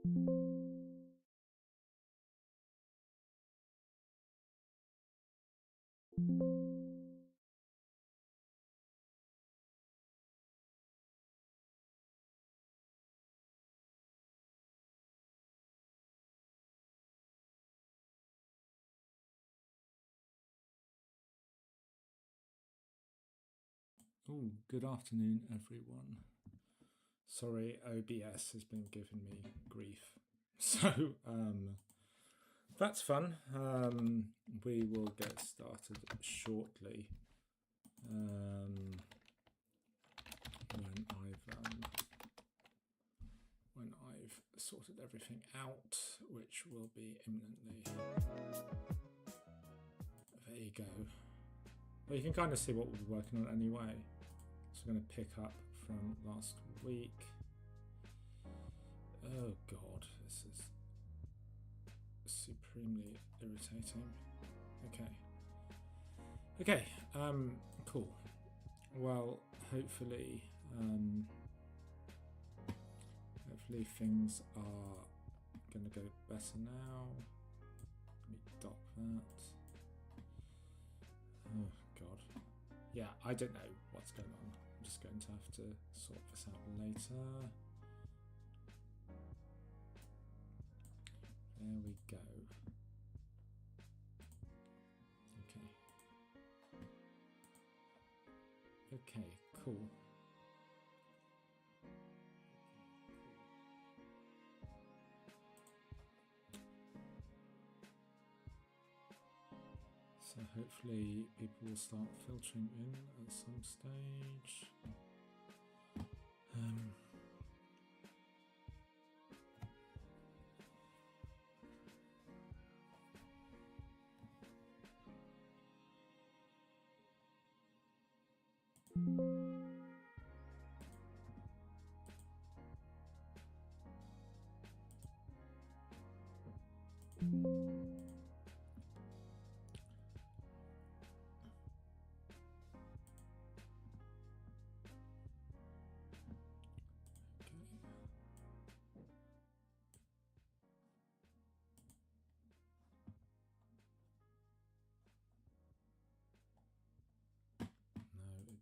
Oh, good afternoon, everyone. Sorry, OBS has been giving me grief. So, that's fun. We will get started shortly. When I've sorted everything out, which will be imminently. There you go. Well, you can kind of see what we're working on anyway. So I'm going to pick up from last week. Oh god, this is supremely irritating. Okay, cool. Well, hopefully things are going to go better now. Let me dock that. Oh god. Yeah, I don't know what's going on. I'm just going to have to sort this out later. There we go. Okay, cool. So hopefully people will start filtering in at some stage.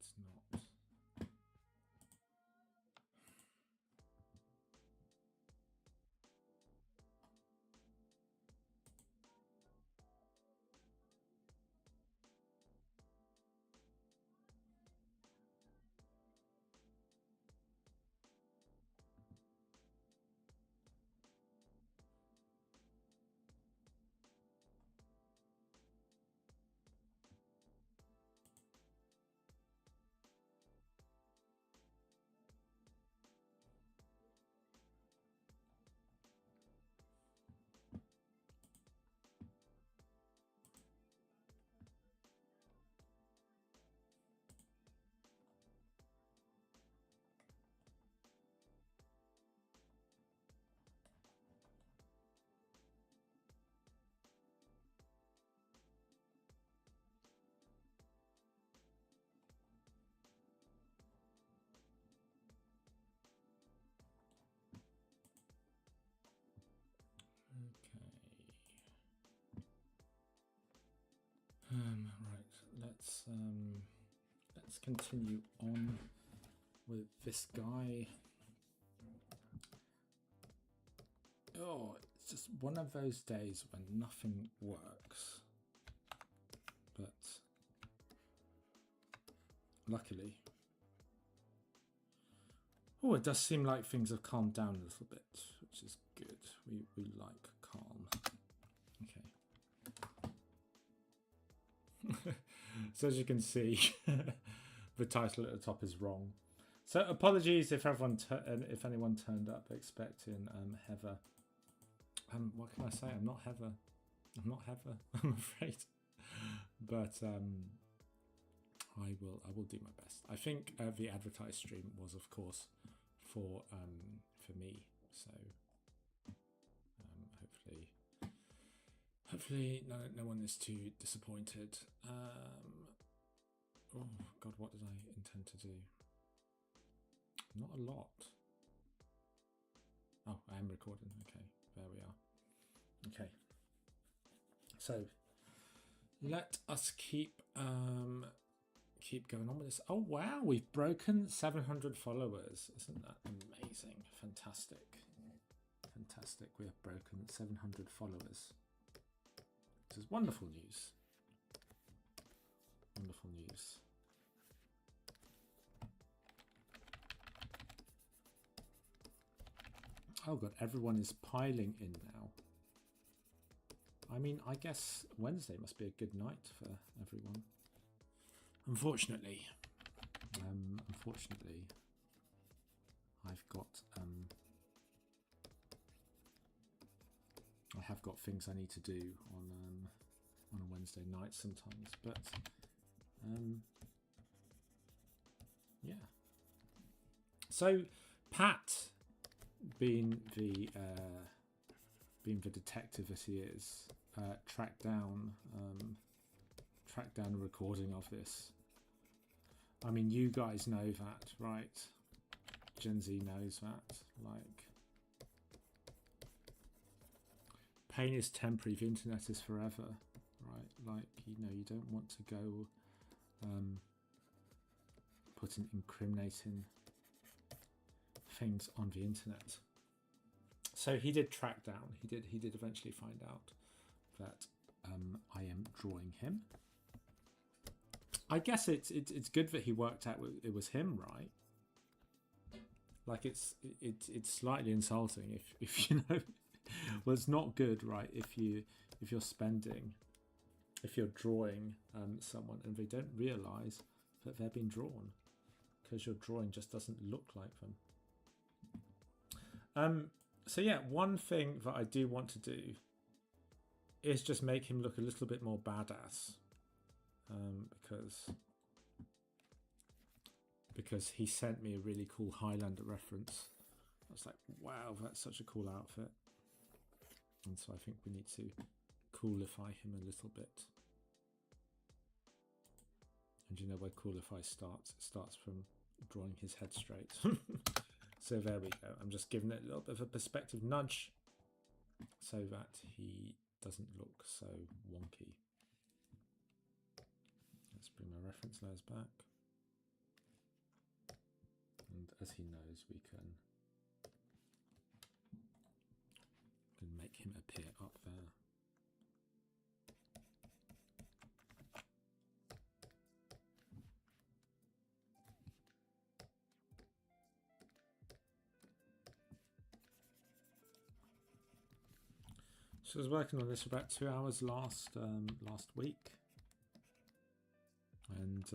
It's not. Okay. Right. Let's continue on with this guy. Oh, it's just one of those days when nothing works. But luckily, oh, it does seem like things have calmed down a little bit, which is good. We like calm. Okay. So as you can see, the title at the top is wrong. So apologies if if anyone turned up expecting Heather. What can I say? I'm not Heather. I'm afraid. But I will do my best. I think the advertised stream was, of course, for me. So hopefully no one is too disappointed. Oh god, what did I intend to do? Not a lot. Oh, I am recording. Okay, there we are. Okay. So let us keep going on with this. Oh wow, we've broken 700 followers. Isn't that amazing? Fantastic. Fantastic. We have broken 700 followers. This is wonderful news. Wonderful news. Oh god, everyone is piling in now. I mean, I guess Wednesday must be a good night for everyone. Unfortunately, I've got I have got things I need to do on a Wednesday night sometimes, but yeah. So Pat, being the detective that he is, tracked down a recording of this. I mean, you guys know that, right? Gen Z knows that. Like, pain is temporary, the internet is forever, right? Like, you know, you don't want to go putting incriminating things on the internet. So he did track down. He did eventually find out that I am drawing him. I guess it's good that he worked out it was him, right? Like it's slightly insulting if you know. Well, it's not good, right? If you're drawing someone and they don't realise that they're being drawn because your drawing just doesn't look like them. So yeah, one thing that I do want to do is just make him look a little bit more badass, because he sent me a really cool Highlander reference. I was like, wow, that's such a cool outfit. And so I think we need to coolify him a little bit. And you know where coolify starts? It starts from drawing his head straight. So there we go. I'm just giving it a little bit of a perspective nudge so that he doesn't look so wonky. Let's bring my reference layers back. And as he knows, we can make him appear up there. So I was working on this for about 2 hours last week, and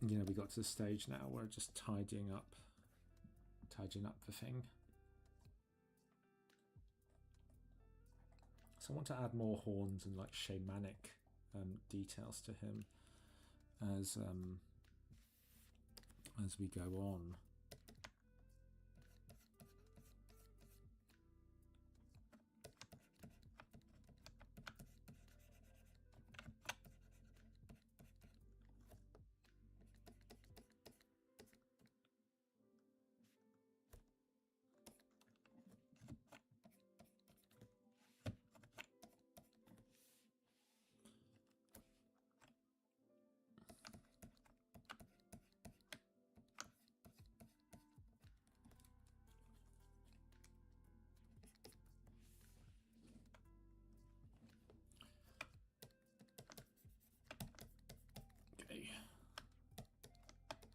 you know, we got to the stage now where just tidying up the thing. So I want to add more horns and like shamanic details to him as we go on.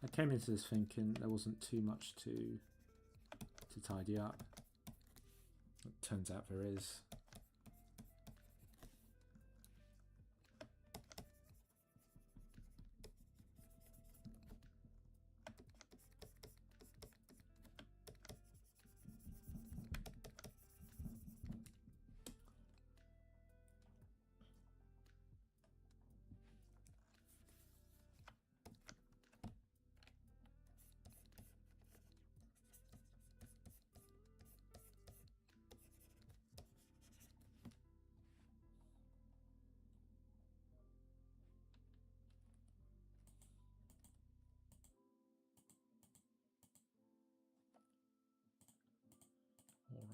I came into this thinking there wasn't too much to tidy up. It turns out there is.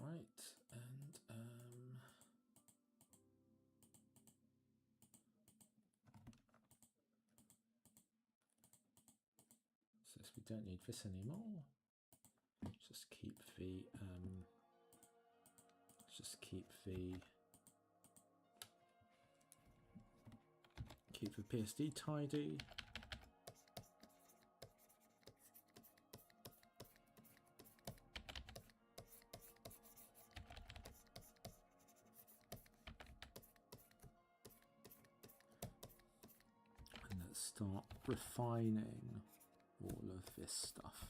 Right, and so we don't need this anymore. Just keep the keep the PSD tidy. And let's start refining all of this stuff.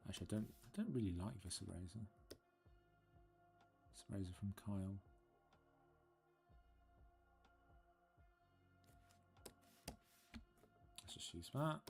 Actually, I don't really like this eraser. This eraser from Kyle. Let's just use that.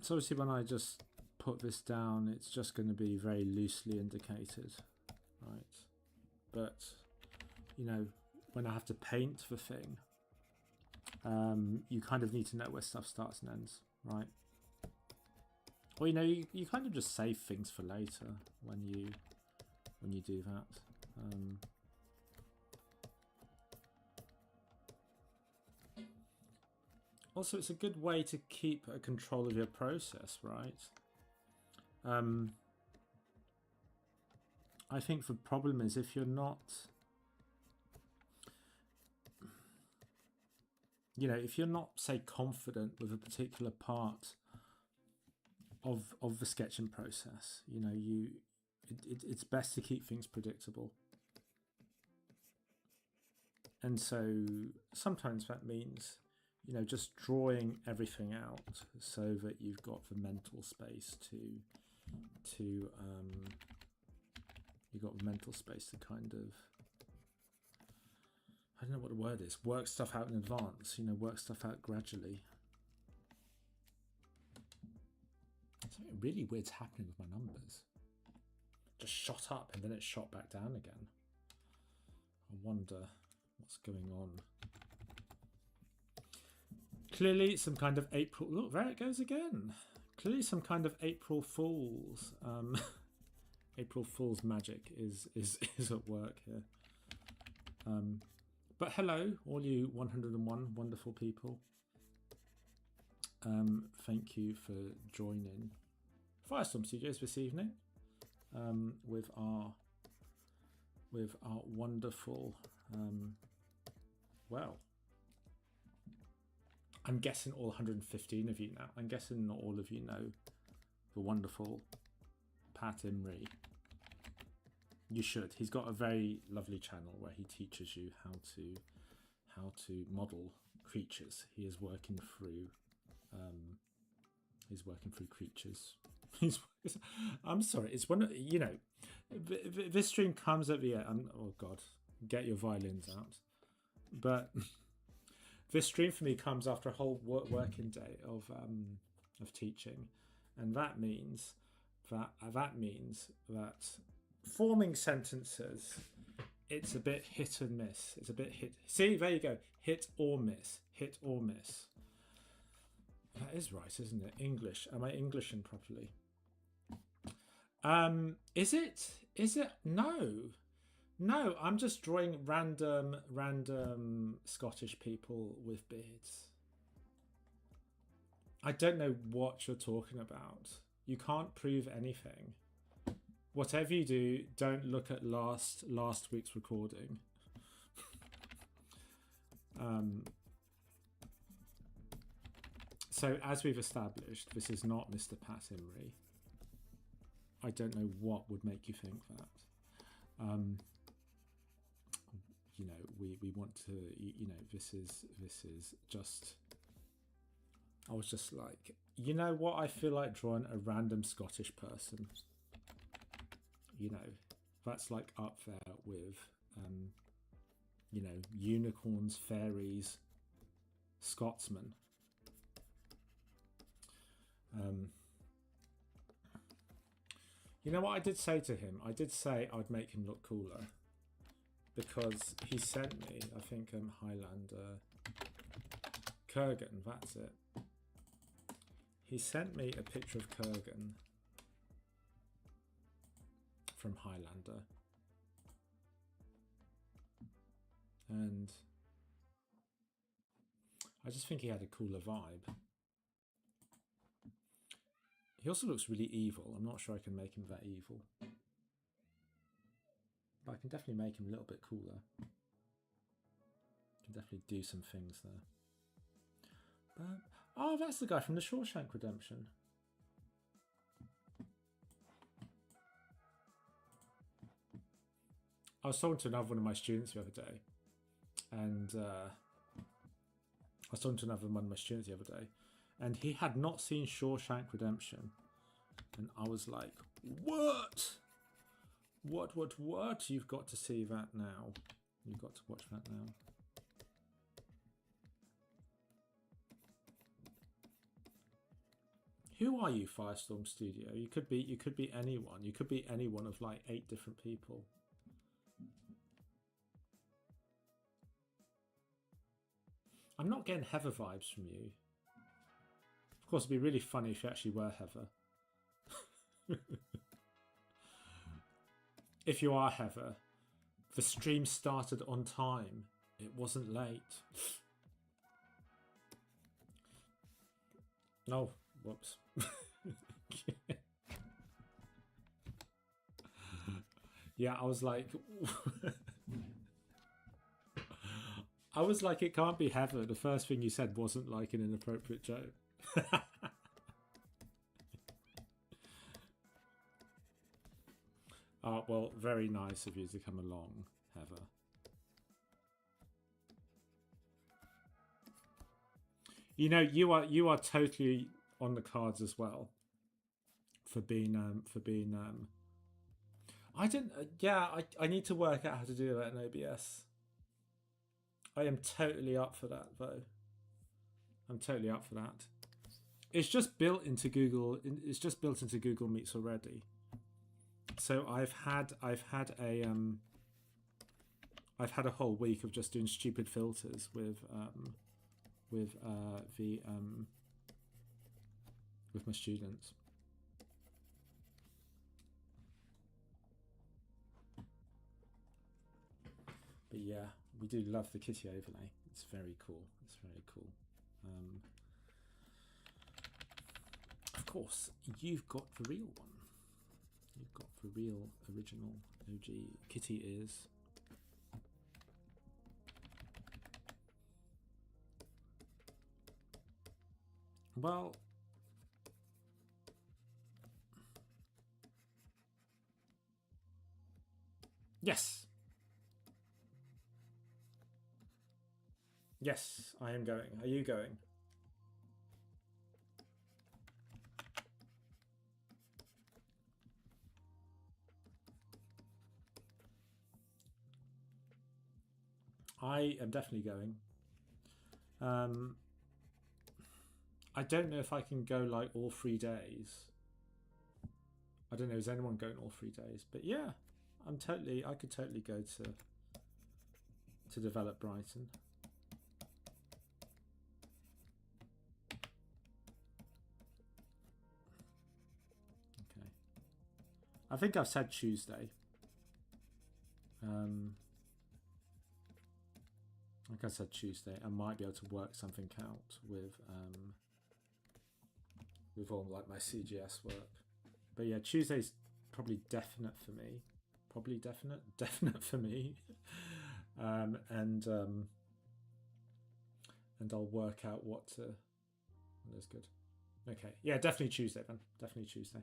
So obviously when I just put this down, it's just going to be very loosely indicated, right? But, you know, when I have to paint the thing, you kind of need to know where stuff starts and ends, right? Or, you know, you kind of just save things for later when you do that. Also, it's a good way to keep a control of your process, right? I think the problem is if you're not, you know, if you're not, say, confident with a particular part of the sketching process, you know, it's best to keep things predictable. And so sometimes that means, you know, just drawing everything out so that you've got the mental space to kind of, I don't know what the word is, work stuff out in advance, you know, work stuff out gradually. Something really weird's happening with my numbers. Just shot up and then it shot back down again. I wonder what's going on. Clearly some kind of April, look, there it goes again. Clearly some kind of April Fool's April Fool's magic is at work here. But hello, all you 101 wonderful people. Thank you for joining Firestorm Studios this evening with our wonderful, well, I'm guessing all 115 of you now. I'm guessing not all of you know the wonderful Pat Imrie. You should. He's got a very lovely channel where he teaches you how to model creatures. He is working through creatures. I'm sorry. It's one of, you know, this stream comes at the end. Oh God, get your violins out. But this stream for me comes after a whole working day of teaching, and that means that forming sentences, it's a bit hit and miss. It's a bit hit. See, there you go. Hit or miss. Hit or miss. That is right, isn't it? English. Am I Englishing properly? Is it? Is it? No. No, I'm just drawing random Scottish people with beards. I don't know what you're talking about. You can't prove anything. whatever you do, don't look at last week's recording. So as we've established, this is not Mr. Pat Imrie. I don't know what would make you think that. You know, we want to, you know, this is just, I was just like, you know what, I feel like drawing a random Scottish person. You know, that's like up there with, you know, unicorns, fairies, Scotsmen. You know what I did say to him? I did say I'd make him look cooler. Because he sent me, I think, Highlander Kurgan, that's it. He sent me a picture of Kurgan from Highlander. And I just think he had a cooler vibe. He also looks really evil. I'm not sure I can make him that evil. But I can definitely make him a little bit cooler. Can definitely do some things there. But, oh, that's the guy from the Shawshank Redemption. I was talking to another one of my students the other day. And and he had not seen Shawshank Redemption. And I was like, what? What? You've got to see that now. You've got to watch that now. Who are you, Firestorm Studio? You could be anyone. You could be any one of like 8 different people. I'm not getting Heather vibes from you. Of course, it'd be really funny if you actually were Heather. If you are Heather, the stream started on time. It wasn't late. No, whoops. Yeah, I was like, it can't be Heather. The first thing you said wasn't like an inappropriate joke. Well, very nice of you to come along, Heather. You know, you are totally on the cards as well for being I didn't I need to work out how to do that in OBS. I am totally up for that though. I'm totally up for that. It's just built into Google. It's just built into Google Meets already. So I've had a whole week of just doing stupid filters with my students. But yeah, we do love the kitty overlay. It's very cool. It's very cool. Of course, you've got the real one. You've got the real original OG kitty ears. Well, yes. Yes, I am going. Are you going? I am definitely going. I don't know if I can go like all 3 days. I don't know, is anyone going all 3 days? But yeah, I could totally go to develop Brighton. Okay. I think I've said Tuesday. Like I said, Tuesday. I might be able to work something out with all like my CGS work. But yeah, Tuesday's probably definite for me. Probably definite for me. And I'll work out what to. That's good. Okay, yeah, definitely Tuesday then. Definitely Tuesday.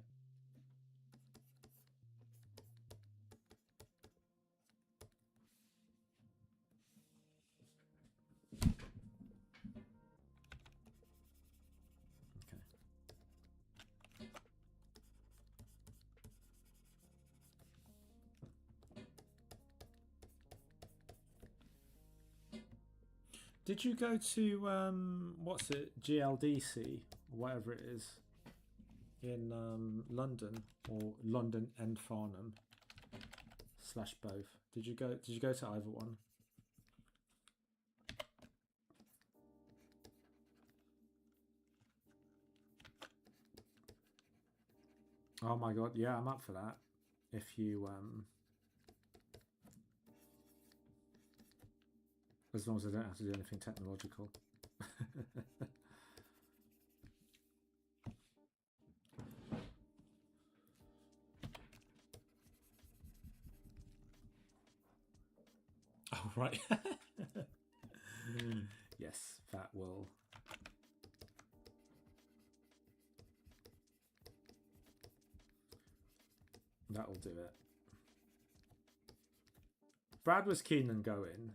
Did you go to what's it, GLDC, whatever it is, in London, or London and Farnham / both? Did you go to either one? Oh my god, yeah, I'm up for that. If you as long as I don't have to do anything technological. Oh, right. Yes, that will. That'll do it. Brad was keen on going,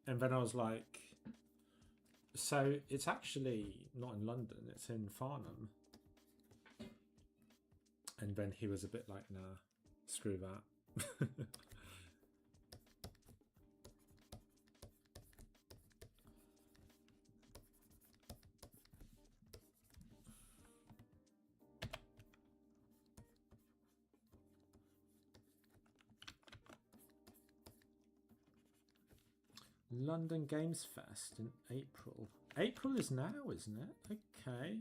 and then I was like, so it's actually not in London, it's in Farnham. And then he was a bit like, nah, screw that. London Games Fest in April. April is now, isn't it? Okay.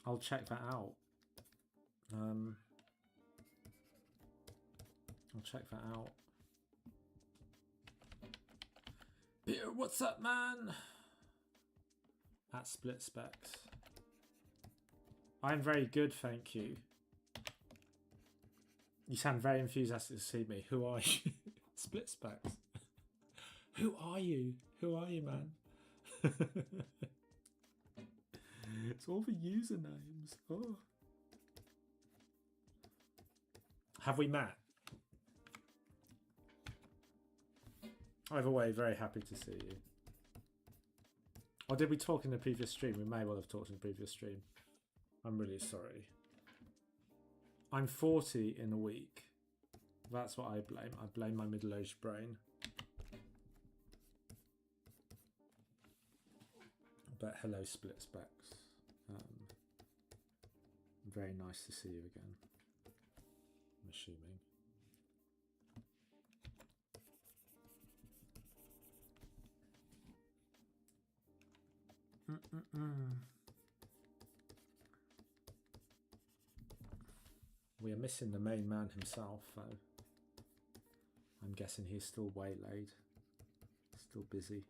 I'll check that out. I'll check that out. Peter, what's up, man? At Split Specs. I'm very good, thank you. You sound very enthusiastic to see me. Who are you? Split Specs. Who are you? Who are you, man? It's all the usernames. Oh. Have we met? Either way, very happy to see you. Or did we talk in the previous stream? We may well have talked in the previous stream. I'm really sorry. I'm 40 in a week. That's what I blame. I blame my middle-aged brain. But hello, Split Specs. Very nice to see you again. I'm assuming. We are missing the main man himself, though. I'm guessing he's still waylaid. Still busy.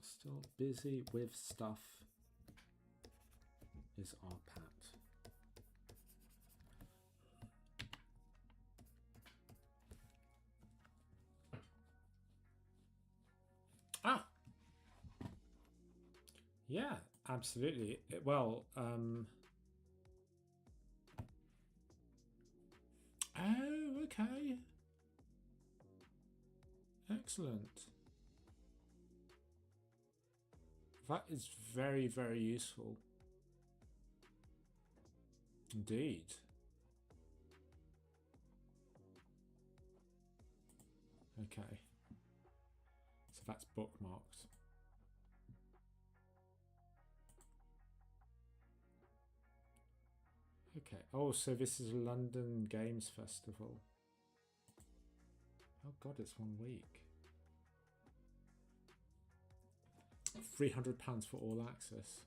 Still busy with stuff is our Pat. Ah! Yeah, absolutely. Well, oh, okay. Excellent. That is very, very useful. Indeed. Okay. So that's bookmarked. Okay. Oh, so this is London Games Festival. Oh God, it's 1 week. £300 for all access.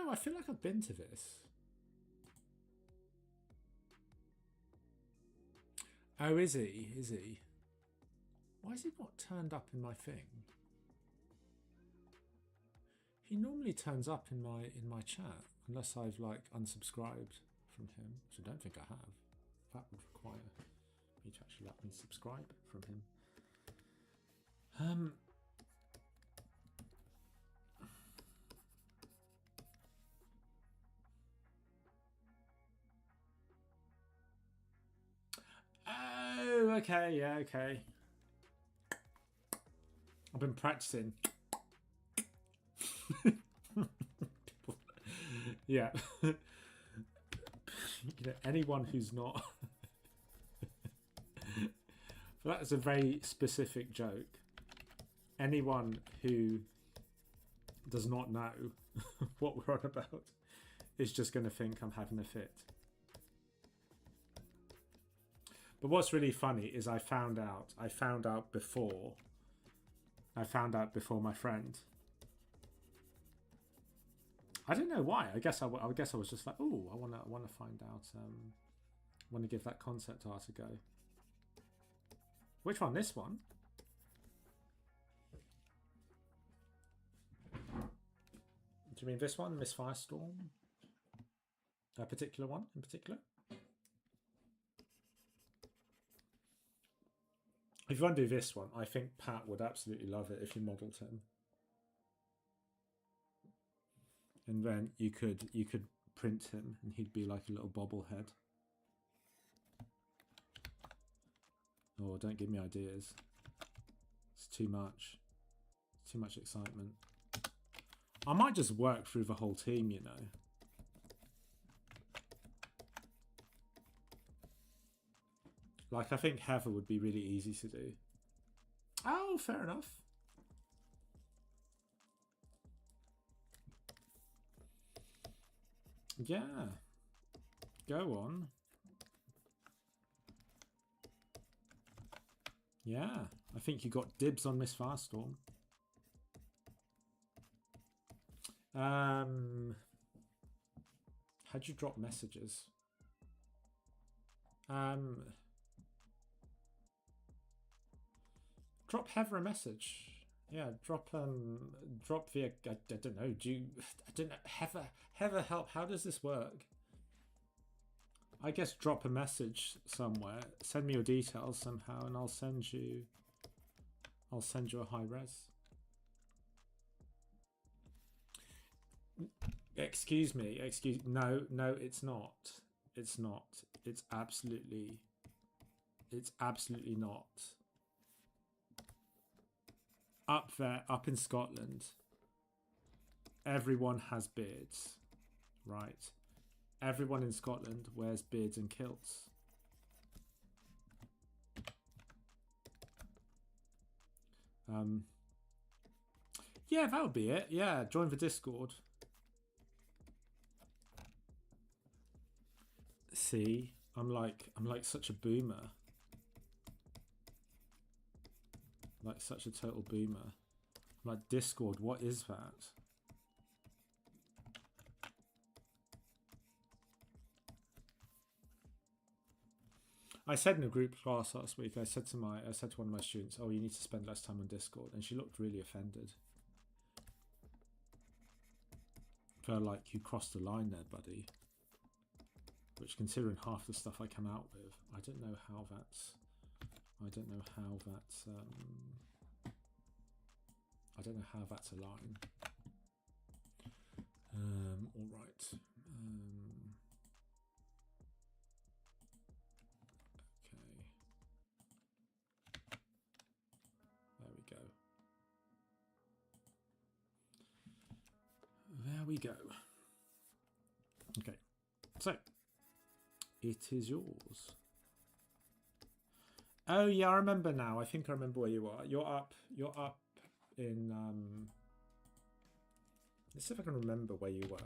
know. I feel like I've been to this. Oh, is he? Is he? Why is he not turned up in my thing? He normally turns up in my chat, unless I've like unsubscribed from him, which I don't think I have. That would require me to actually like unsubscribe from him. Oh, okay, yeah, okay. I've been practicing. Yeah. You know, anyone who's not. That's a very specific joke. Anyone who does not know what we're on about is just going to think I'm having a fit. But what's really funny is I found out before my friend. I don't know why. I guess I was just like, oh, I want to find out. Want to give that concept art a go. Which one? This one? Do you mean this one, Miss Firestorm? A particular one in particular? If you want to do this one, I think Pat would absolutely love it if you modelled him. And then you could print him and he'd be like a little bobblehead. Oh, don't give me ideas. It's too much. It's too much excitement. I might just work through the whole team, you know. Like, I think Heather would be really easy to do. Oh, fair enough. Yeah. Go on. Yeah. I think you got dibs on Miss Firestorm. How'd you drop messages? Drop Heather a message. Yeah, drop via, I don't know, I don't know, Heather help, how does this work? I guess drop a message somewhere, send me your details somehow, and I'll send you a high res. Excuse me, no, it's not. It's not. It's absolutely not. Up there, up in Scotland, everyone has beards, right? Everyone in Scotland wears beards and kilts. Yeah, that would be it. Yeah, join the Discord. See, I'm like such a boomer. Like such a total boomer. I'm like, Discord, what is that? I said in a group class last week, I said to one of my students, oh, you need to spend less time on Discord, and she looked really offended. Felt like you crossed the line there, buddy. Which, considering half the stuff I come out with, I don't know how that's a line. All right. Okay. There we go. There we go. Okay. So, it is yours. Oh yeah, I remember now. I think I remember where you are. You're up in let's see if I can remember where you were.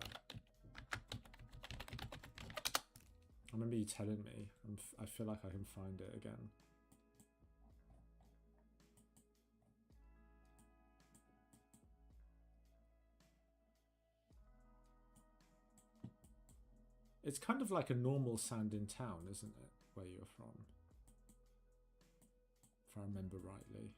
I remember you telling me. I feel like I can find it again. It's kind of like a normal sound in town, isn't it? Where you're from, if I remember rightly.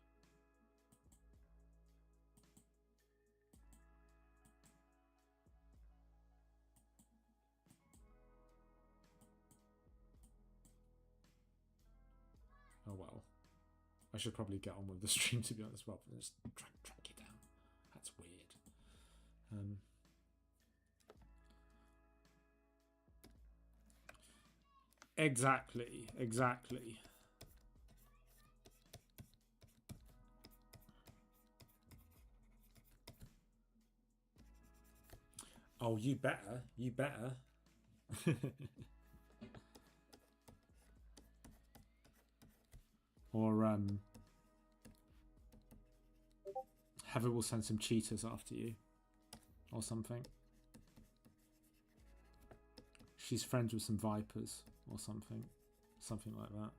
Oh well. I should probably get on with the stream, to be honest. Well, just track it down. That's weird. Exactly. Oh, you better. Or Heather will send some cheetahs after you, or something. She's friends with some vipers, or something like that.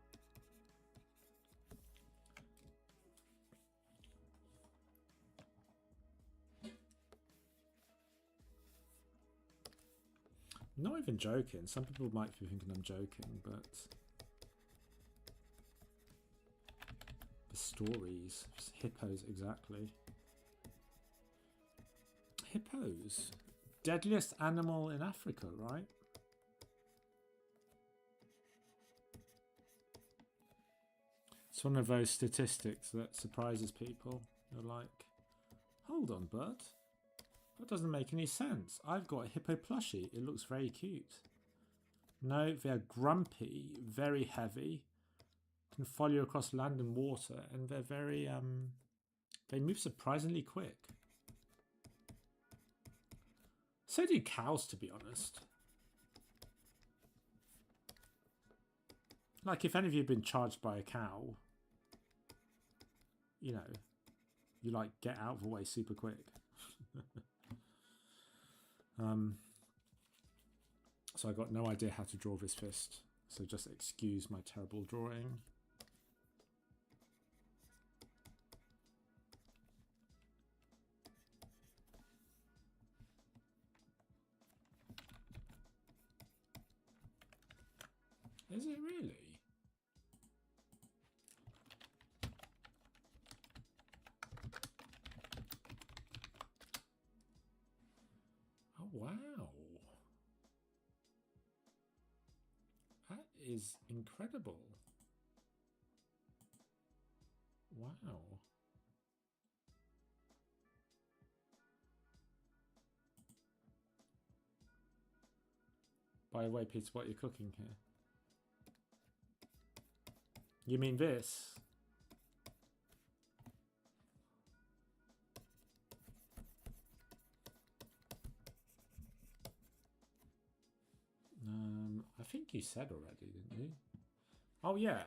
I'm not even joking. Some people might be thinking I'm joking, but the stories, hippos, exactly. Hippos, deadliest animal in Africa, right? It's one of those statistics that surprises people. You're like, hold on, bud. That doesn't make any sense. I've got a hippo plushie. It looks very cute. No, they're grumpy, very heavy, can follow you across land and water, and they're very, they move surprisingly quick. So do cows, to be honest. Like, if any of you have been charged by a cow, you know, you like get out of the way super quick. So I got no idea how to draw this fist, so just excuse my terrible drawing. Is it really? Oh, wow. That is incredible. Wow. By the way, Peter, what are you cooking here? You mean this? I think you said already, didn't you? Oh yeah.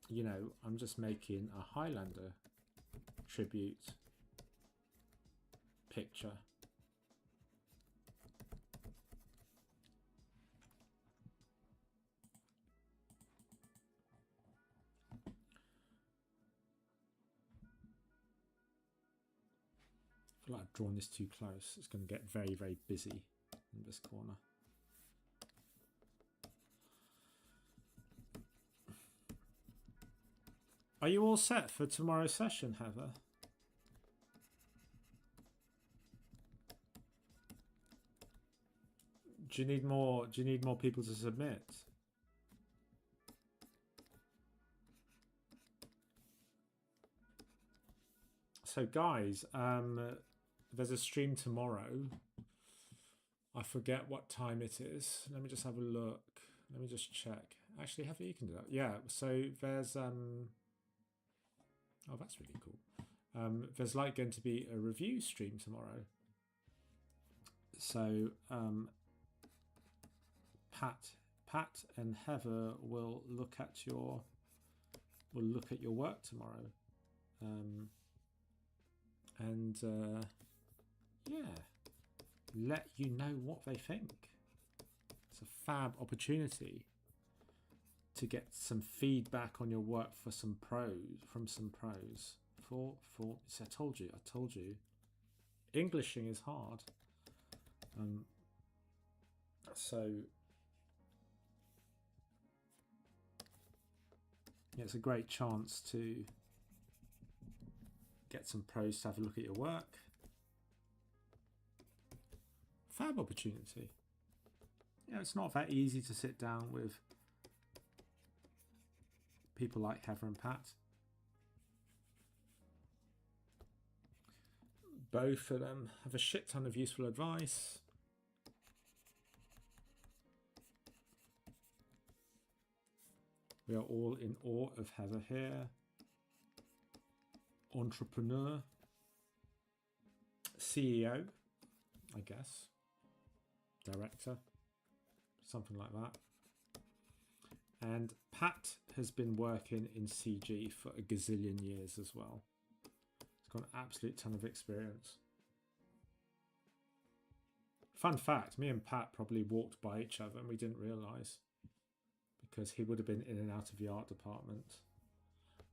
You know, I'm just making a Highlander tribute picture. I feel like I've drawn this too close. It's going to get very, very busy in this corner. Are you all set for tomorrow's session, Heather? Do you need more? Do you need more people to submit? So, guys, there's a stream tomorrow. I forget what time it is. Let me just have a look. Let me just check. Actually, Heather, you can do that. Yeah. So there's oh, that's really cool. There's like going to be a review stream tomorrow. So Pat and Heather will look at your work tomorrow, and yeah, let you know what they think. It's a fab opportunity to get some feedback on your work for some pros, so I told you, Englishing is hard. So yeah, it's a great chance to get some pros to have a look at your work. Fab opportunity. You know, it's not that easy to sit down with people like Heather and Pat. Both of them have a shit ton of useful advice. We are all in awe of Heather here. Entrepreneur. CEO, I guess. Director. Something like that. And Pat has been working in CG for a gazillion years as well. He's got an absolute ton of experience. Fun fact, me and Pat probably walked by each other and we didn't realise, because he would have been in and out of the art department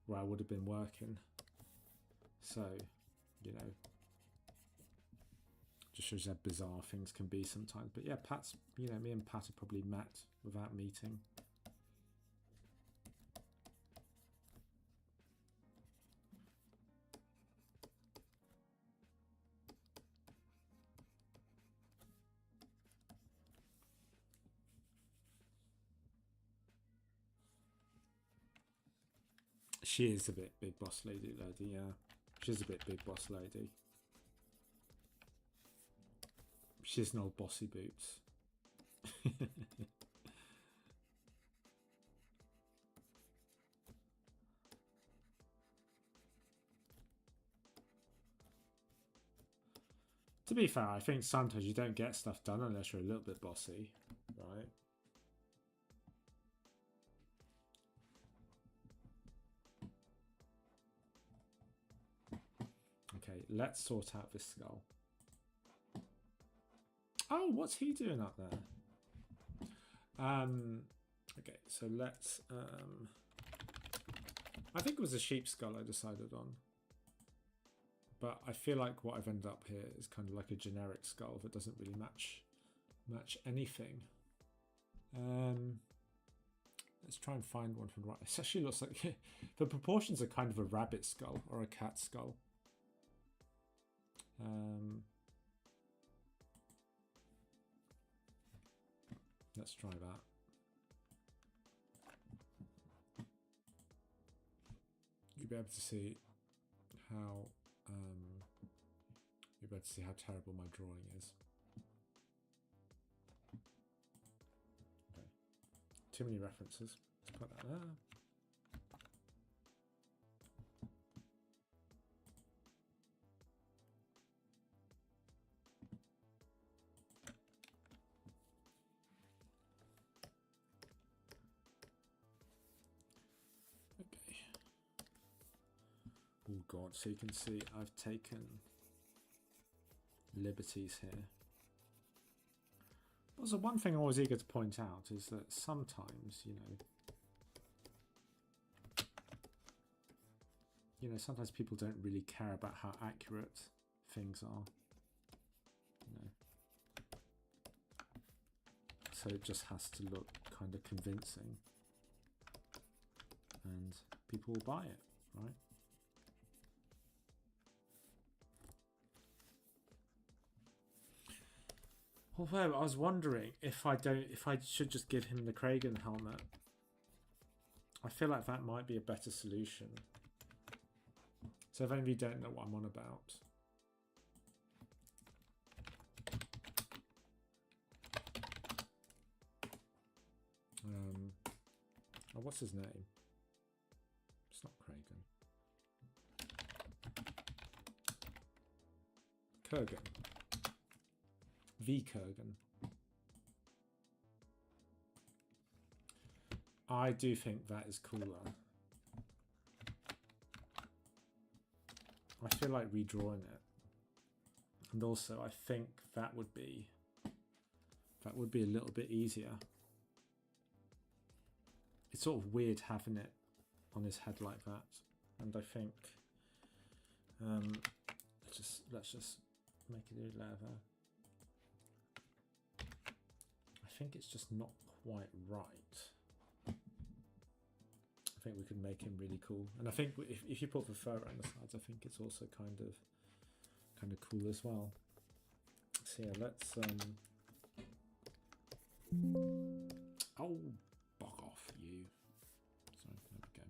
where I would have been working. So, you know, just shows you how bizarre things can be sometimes. But yeah, Pat's, you know, me and Pat have probably met without meeting. She is a bit big boss lady, yeah. She's a bit big boss lady. She's an old bossy boots. To be fair, I think sometimes you don't get stuff done unless you're a little bit bossy, right? Okay, let's sort out this skull. Oh, what's he doing up there? Okay, so let's... I think it was a sheep skull I decided on. But I feel like what I've ended up here is kind of like a generic skull that doesn't really match anything. Let's try and find one from the right. It actually looks like... the proportions are kind of a rabbit skull or a cat skull. Let's try that. You'll be able to see how terrible my drawing is. Okay. Too many references. Let's put that there. Oh god, so you can see I've taken liberties here. Also, one thing I was eager to point out is that sometimes, sometimes people don't really care about how accurate things are. So it just has to look kind of convincing, and people will buy it, right? Although I was wondering if I should just give him the Kragan helmet. I feel like that might be a better solution. So if any of you don't know what I'm on about, oh, what's his name? It's not Kragan. Kurgan. V. Kurgan. I do think that is cooler. I feel like redrawing it, and also I think that would be a little bit easier. It's sort of weird having it on his head like that, and I think let's just make it leather. I think it's just not quite right. I think we could make him really cool, and I think if you put the fur around the sides, I think it's also kind of cool as well. So yeah, let's oh, bog off you. Sorry, there we go.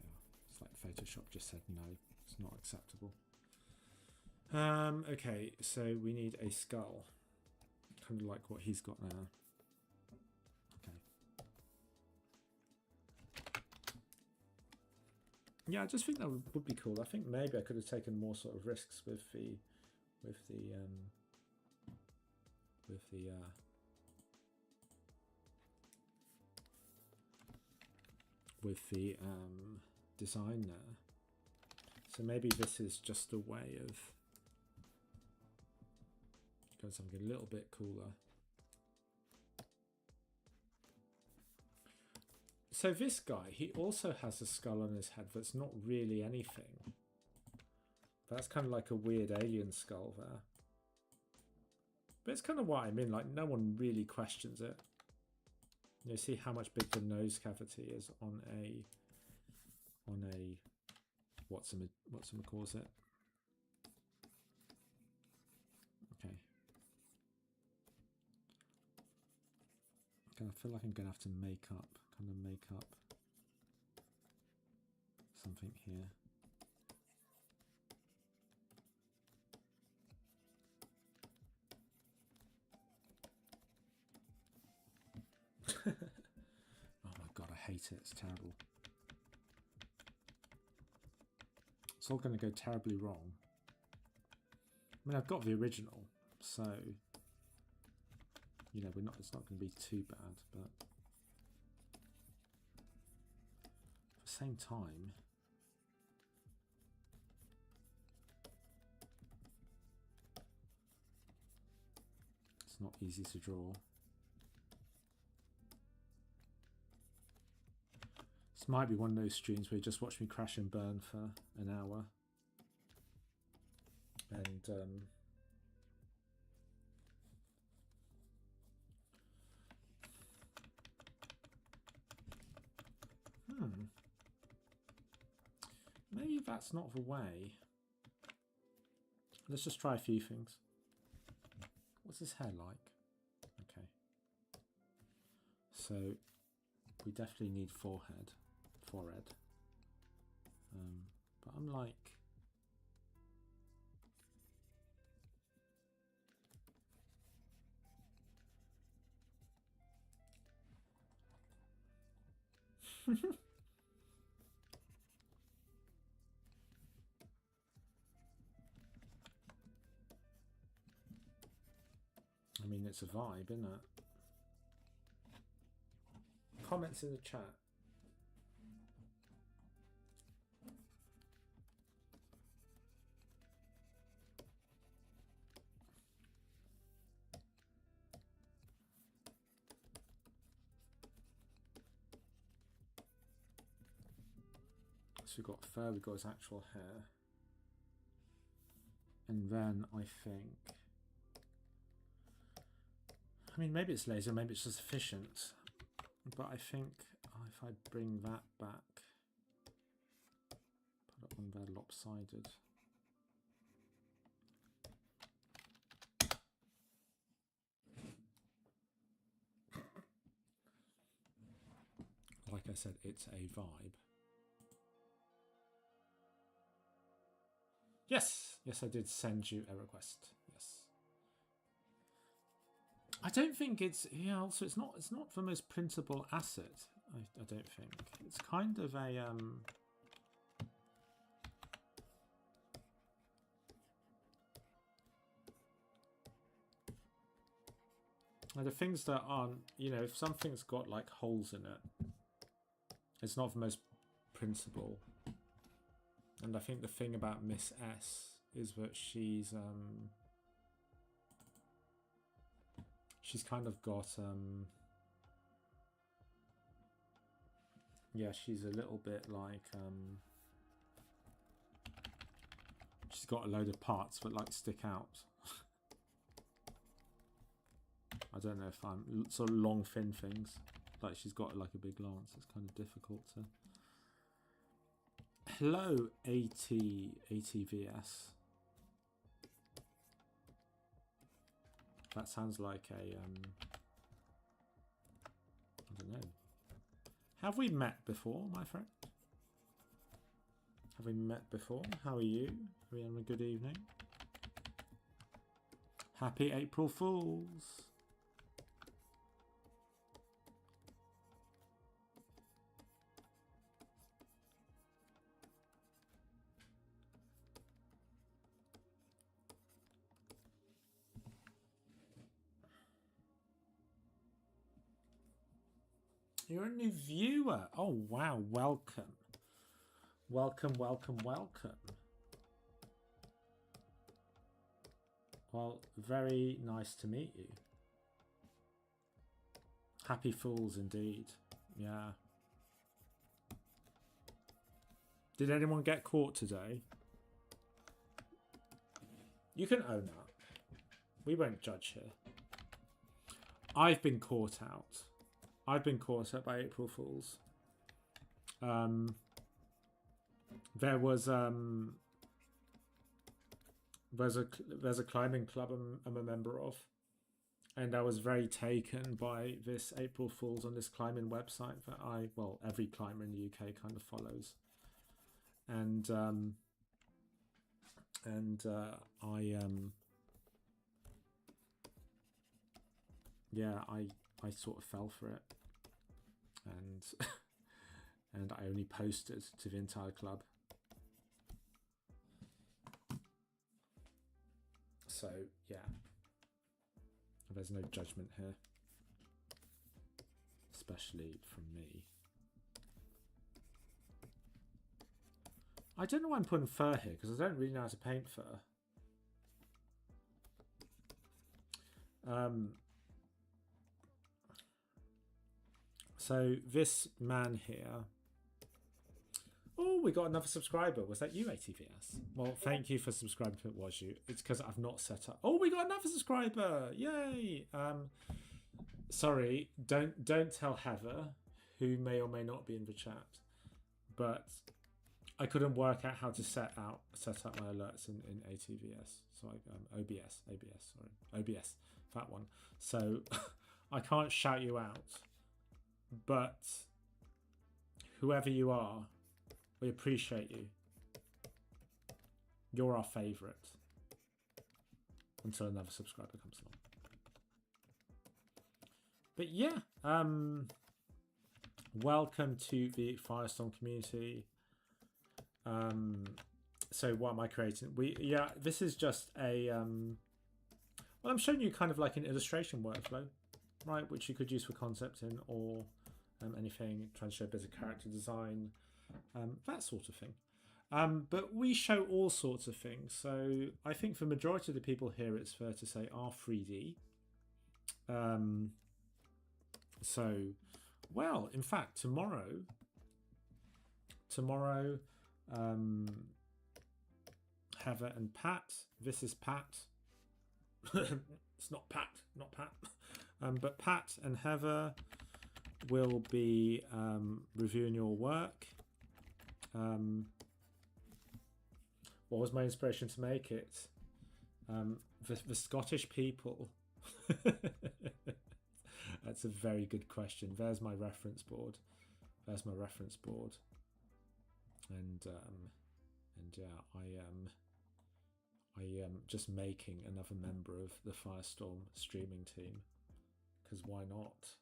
Yeah, it's like Photoshop just said no, it's not acceptable. Okay, so we need a skull, kind of like what he's got now. Okay. Yeah, I just think that would be cool. I think maybe I could have taken more sort of risks with the design there. So maybe this is just a way of doing something a little bit cooler. So this guy, he also has a skull on his head that's not really anything. That's kind of like a weird alien skull there. But it's kind of what I mean, like no one really questions it. You see how much bigger the nose cavity is on a what's calls it. Okay. I feel like I'm gonna have to make up something here. Oh my god, I hate it. It's terrible. It's all going to go terribly wrong. I mean, I've got the original, so you know, it's not going to be too bad, but at the same time, it's not easy to draw. This might be one of those streams where you just watch me crash and burn for an hour. And maybe that's not the way. Let's just try a few things. What's his hair like? Okay. So we definitely need forehead. But I'm like, I mean, it's a vibe, isn't it? Comments in the chat. So we've got fur, we've got his actual hair. And then I think, I mean, maybe it's laser, maybe it's just efficient. But I think if I bring that back, put it on there lopsided. Like I said, it's a vibe. Yes, yes, I did send you a request. Yes, I don't think it's also it's not the most printable asset. I don't think it's kind of a the things that aren't, you know, if something's got like holes in it, it's not the most printable. And I think the thing about Miss S is that she's kind of got yeah, she's a little bit like She's got a load of parts that like stick out. I don't know if I'm sort of long thin things. Like she's got like a big lance. It's kind of difficult to. Hello, ATVS. That sounds like a I don't know. Have we met before, my friend? Have we met before? How are you? Are we having a good evening? Happy April Fools! You're a new viewer. Oh, wow. Welcome. Welcome, welcome, welcome. Well, very nice to meet you. Happy Fools indeed. Yeah. Did anyone get caught today? You can own up. We won't judge here. I've been caught out. I've been caught up by April Fools. There's a climbing club I'm a member of, and I was very taken by this April Fools on this climbing website that every climber in the UK kind of follows, and I sort of fell for it, and and I only posted to the entire club. So yeah, there's no judgment here, especially from me. I don't know why I'm putting fur here because I don't really know how to paint fur. So this man here. Oh, we got another subscriber. Was that you, ATVS? Well, thank you for subscribing if it was you. It's because I've not set up. Oh, we got another subscriber. Yay. Sorry, don't tell Heather, who may or may not be in the chat, but I couldn't work out how to set up my alerts in ATVS. So OBS, that one. So I can't shout you out, but whoever you are, we appreciate you. You're our favourite. Until another subscriber comes along. But yeah, welcome to the Firestorm community. So what am I creating? This is just a well, I'm showing you kind of like an illustration workflow, right? Which you could use for concepting or anything, trying to show a bit of character design. That sort of thing. But we show all sorts of things. So I think for the majority of the people here, it's fair to say are 3D. Well, in fact, tomorrow, Heather and Pat. This is Pat. It's not Pat, but Pat and Heather will be reviewing your work. What was my inspiration to make it? The Scottish people. That's a very good question. There's my reference board. And yeah, I am just making another member of the Firestorm streaming team, because why not?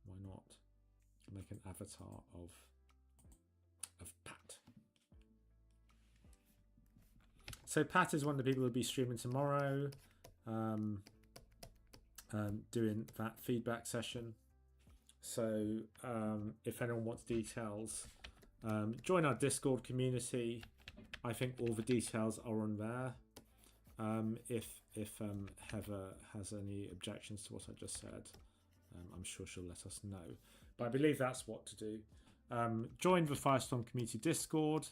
Why not make an avatar of Pat? So Pat is one of the people who'll be streaming tomorrow, doing that feedback session. So if anyone wants details, join our Discord community. I think all the details are on there. If Heather has any objections to what I just said, I'm sure she'll let us know. But I believe that's what to do. Join the Firestorm community Discord.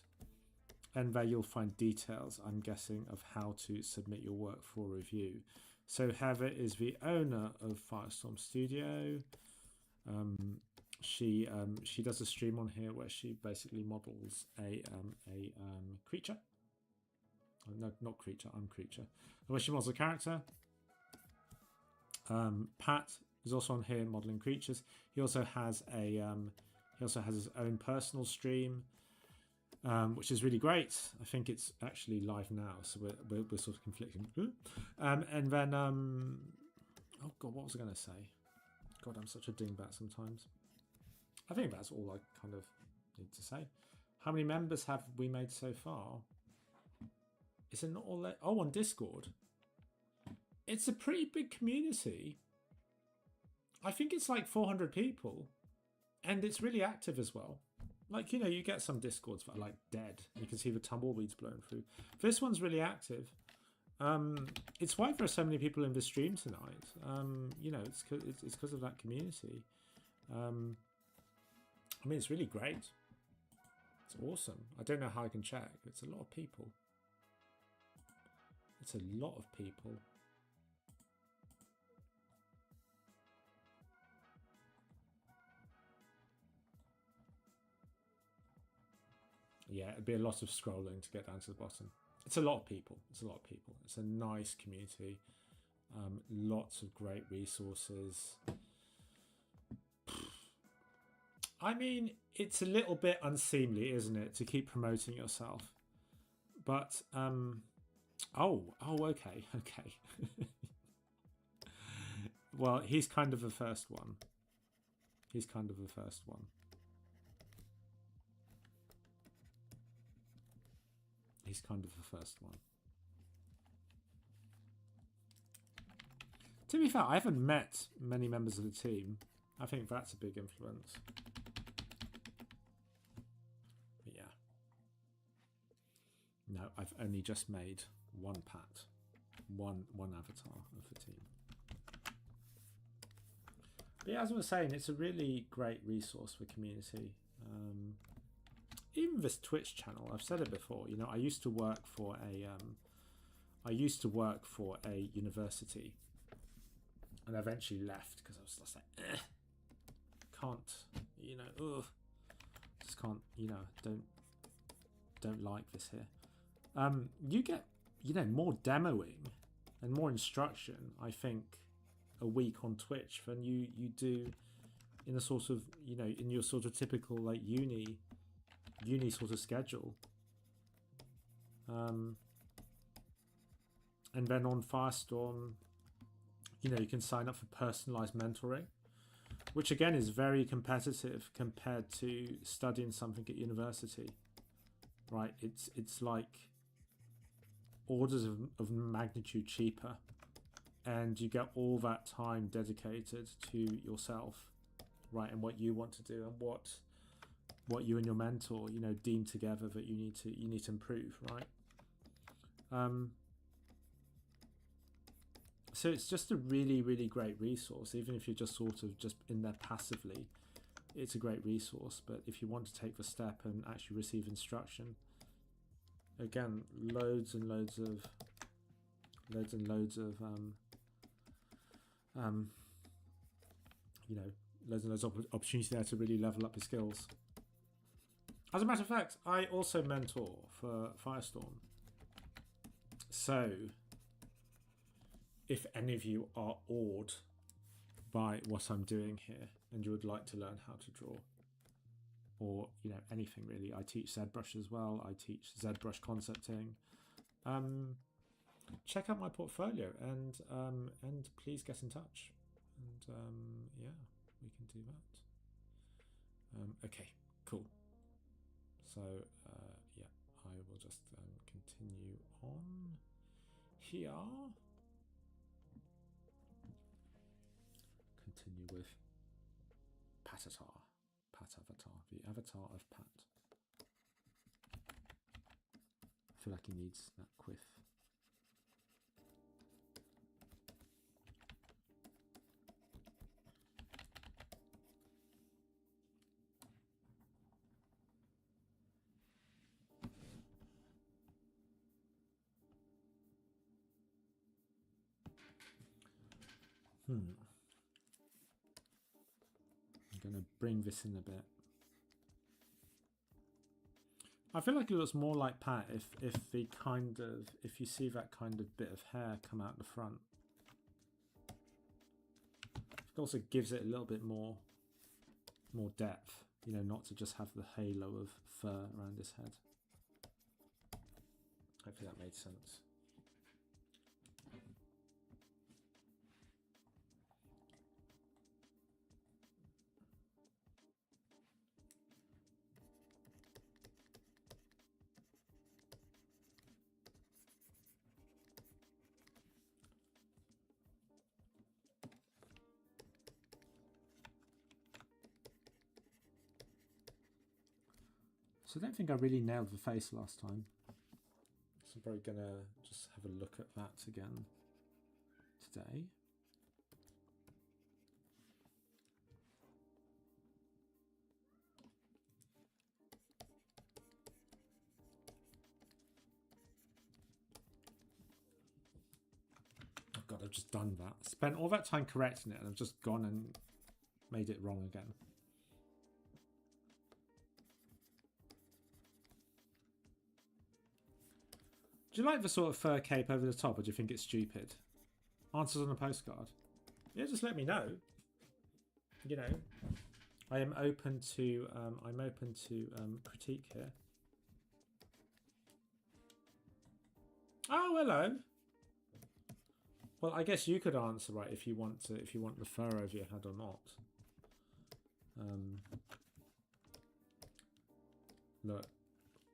and there you'll find details, I'm guessing, of how to submit your work for review. So Heather is the owner of Firestorm Studio. She does a stream on here where she basically models a creature. No, not creature. I'm creature. Where she models a character. Pat is also on here modeling creatures. He also has his own personal stream, which is really great. I think it's actually live now, so we're sort of conflicting. And then oh god, what was I going to say? God, I'm such a dingbat sometimes. I think that's all I kind of need to say. How many members have we made so far? Is it not all that? Oh, on Discord. It's a pretty big community. I think it's like 400 people. And it's really active as well. Like, you know, you get some Discords that are like dead. You can see the tumbleweeds blowing through. This one's really active. It's why there are so many people in the stream tonight. You know, it's because of that community. I mean, it's really great. It's awesome. I don't know how I can check. It's a lot of people. It's a lot of people. Yeah, it'd be a lot of scrolling to get down to the bottom. It's a lot of people. It's a lot of people. It's a nice community. Lots of great resources. I mean, it's a little bit unseemly, isn't it, to keep promoting yourself? But, oh, okay. Well, he's kind of the first one. He's kind of the first one. He's kind of the first one. To be fair, I haven't met many members of the team. I think that's a big influence. But yeah. No, I've only just made one Pat. One avatar of the team. But yeah, as I was saying, it's a really great resource for community. Even this Twitch channel, I've said it before, you know, I used to work for a university, and I eventually left because I was just like, can't, you know, just can't, you know, don't like this here. You get, you know, more demoing and more instruction, I think, a week on Twitch than you do in a sort of, you know, in your sort of typical like uni sort of schedule. And then on Firestorm, you know, you can sign up for personalized mentoring, which again is very competitive compared to studying something at university, right? It's like orders of magnitude cheaper, and you get all that time dedicated to yourself, right? And what you want to do, and what you and your mentor, you know, deem together that you need to improve, right? So it's just a really, really great resource. Even if you're just sort of just in there passively, it's a great resource. But if you want to take the step and actually receive instruction, again, loads and loads of you know, loads and loads of opportunities there to really level up your skills. As a matter of fact, I also mentor for Firestorm. So, if any of you are awed by what I'm doing here and you would like to learn how to draw, or, you know, anything really, I teach ZBrush as well. I teach ZBrush concepting. Check out my portfolio and please get in touch. And yeah, we can do that. Okay, cool. So yeah, I will just continue on here. Continue with Pat Avatar, the avatar of Pat. I feel like he needs that quiff. I'm going to bring this in a bit. I feel like it looks more like Pat if you see that kind of bit of hair come out the front. It also gives it a little bit more depth, you know, not to just have the halo of fur around his head. Hopefully that made sense. So I don't think I really nailed the face last time. So I'm probably going to just have a look at that again today. Oh God, I've just done that. Spent all that time correcting it and I've just gone and made it wrong again. Do you like the sort of fur cape over the top, or do you think it's stupid? Answers on a postcard. Yeah, just let me know. You know, I am open to critique here. Oh, hello. Well, I guess you could answer right if you want the fur over your head or not. Look,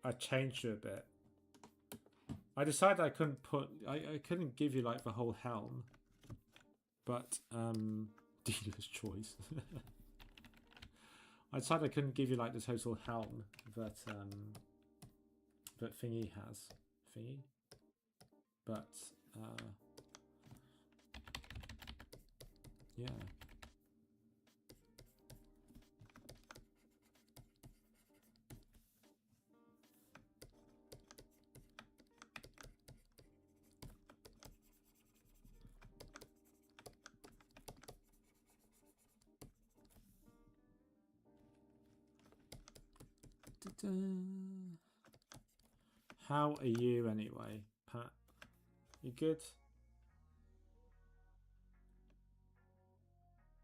I changed you a bit. I decided I couldn't couldn't give you like the whole helm, but dealer's choice. I decided I couldn't give you like the total helm that that Thingy has. Thingy, but yeah. How are you anyway, Pat? You good?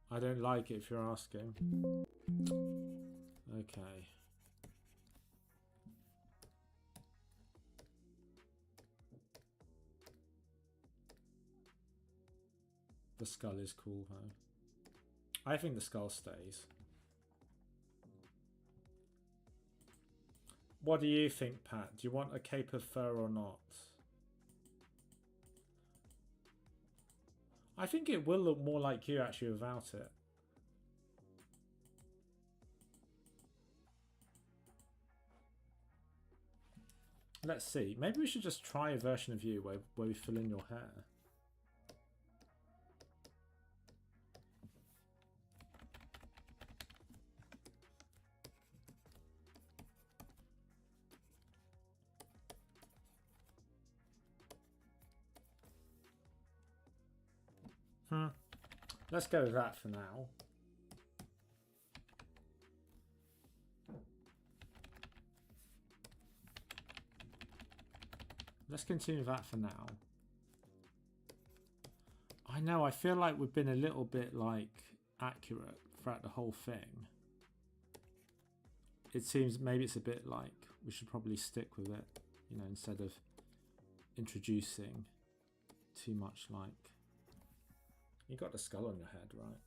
I don't like it if you're asking. Okay. The skull is cool though. I think the skull stays. What do you think, Pat? Do you want a cape of fur or not? I think it will look more like you actually without it. Let's see. Maybe we should just try a version of you where we fill in your hair. Let's go with that for now. Let's continue that for now. I know, I feel like we've been a little bit like accurate throughout the whole thing. It seems maybe it's a bit like we should probably stick with it, you know, instead of introducing too much like... You got the skull on your head, right?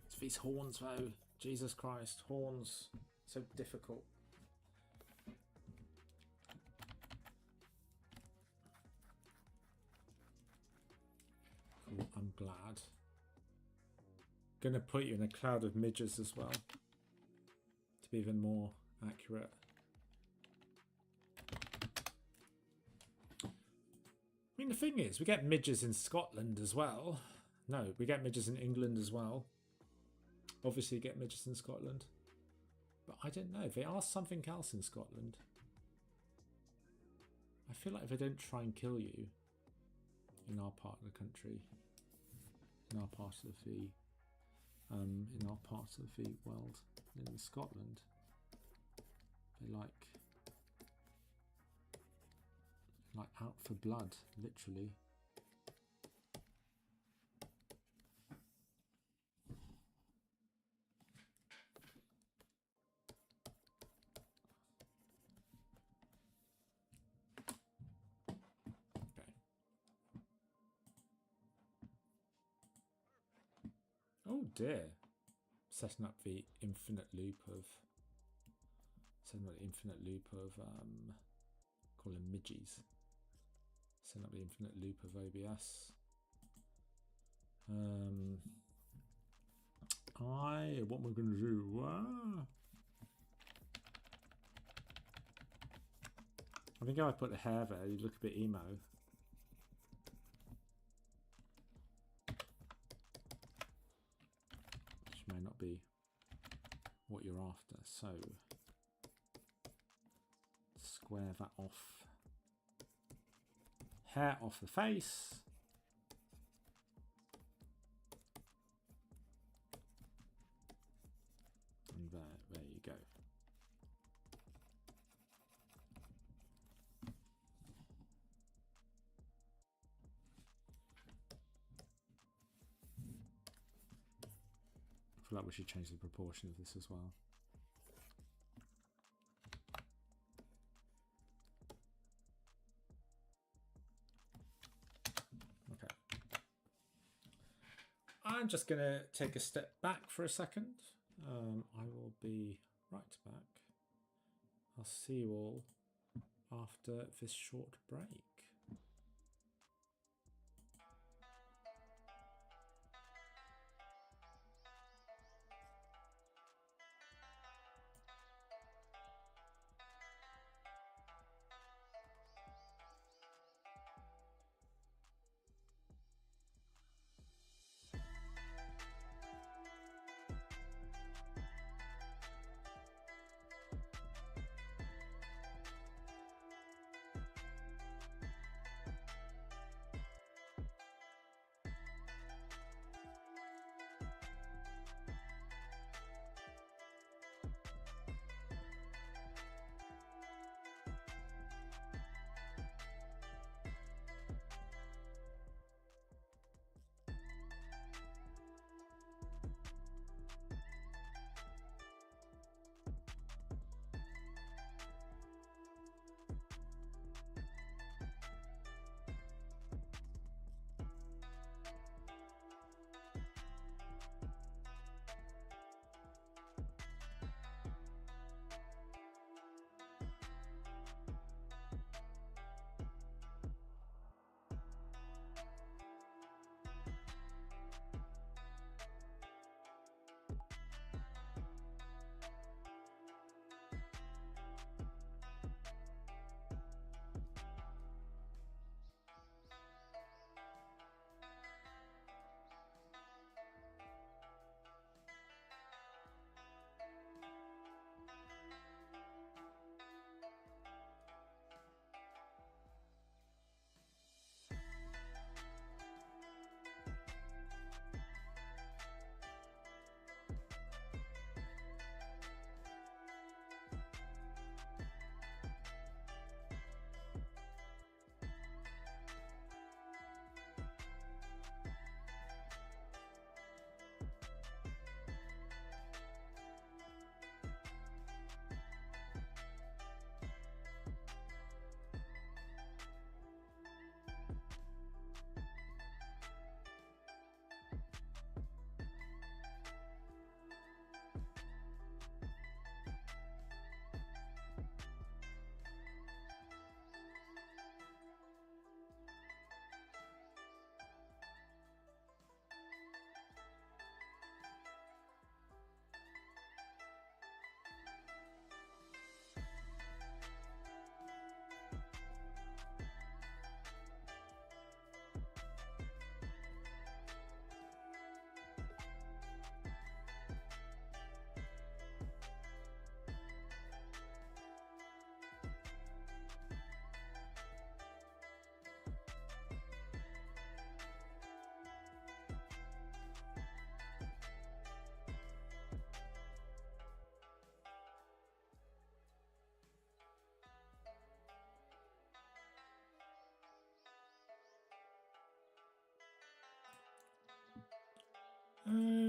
It's these horns though. Jesus Christ, horns. So difficult. Cool, I'm glad. Gonna put you in a cloud of midges as well. To be even more accurate. I mean, the thing is, we get midges in Scotland as well. No, we get midges in England as well. Obviously, you get midges in Scotland. But I don't know. They are something else in Scotland. I feel like if I don't try and kill you in our part of the country, in our part of the world, in Scotland, they like out for blood, literally. Oh dear. Setting up the infinite loop of call them midgies. Setting up the infinite loop of OBS. What am I gonna do? I think if I put the hair there, you look a bit emo. May not be what you're after, so square that off. Hair off the face. And there you go. I feel like we should change the proportion of this as well. Okay. I'm just going to take a step back for a second. I will be right back. I'll see you all after this short break.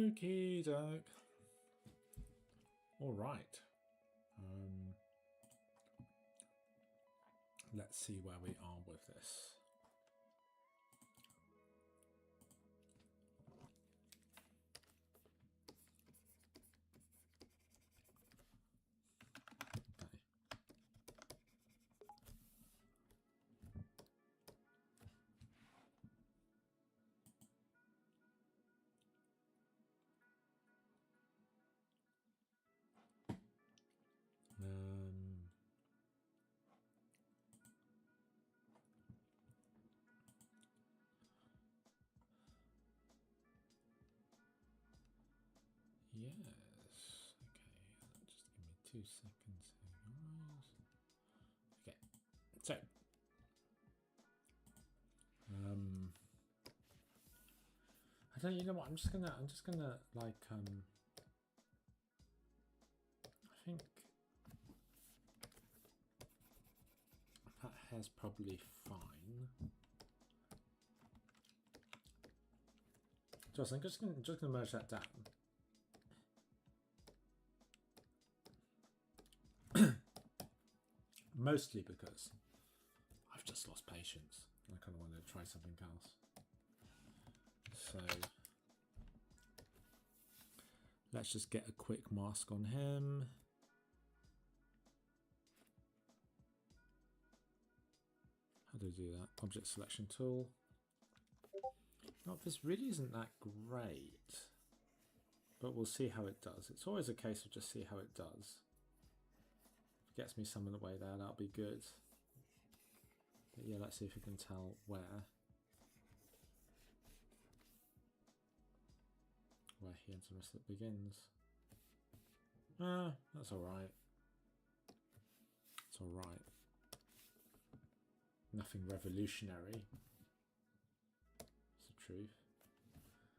Okie doke. All right. Let's see where we are with this. Okay. Yes. Okay. Just give me 2 seconds here, guys. Okay. So. I don't. You know what? I'm just gonna like. I think that hair's probably fine. Just I'm just gonna merge that down. Mostly because I've just lost patience. I kind of want to try something else. So let's just get a quick mask on him. How do I do that? Object selection tool. No, this really isn't that great, but we'll see how it does. It's always a case of just see how it does. If it gets me some of the way there, that'll be good. But yeah, let's see if we can tell where he ends and rest of it begins. That's alright. It's alright. Nothing revolutionary. It's the truth.